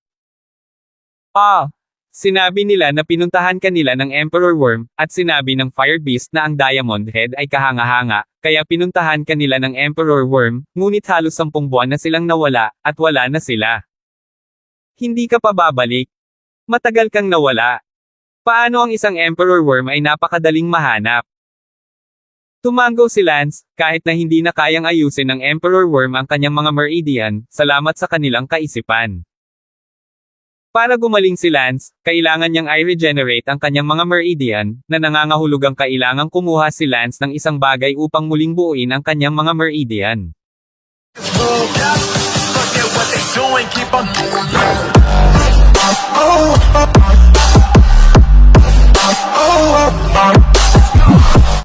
Sinabi nila na pinuntahan kanila ng Emperor Worm, at sinabi ng Fire Beast na ang Diamond Head ay kahanga-hanga, kaya pinuntahan kanila ng Emperor Worm, ngunit halos 10 buwan na silang nawala, at wala na sila. Hindi ka pa babalik. Matagal kang nawala. Paano ang isang Emperor Worm ay napakadaling mahanap? Tumango si Lance, kahit na hindi na kayang ayusin ng Emperor Worm ang kanyang mga Meridian, salamat sa kanilang kaisipan. Para gumaling si Lance, kailangan niyang i-regenerate ang kanyang mga Meridian, na nangangahulugang kailangang kumuha si Lance ng isang bagay upang muling buuin ang kanyang mga Meridian. What they doing, keep on doing that.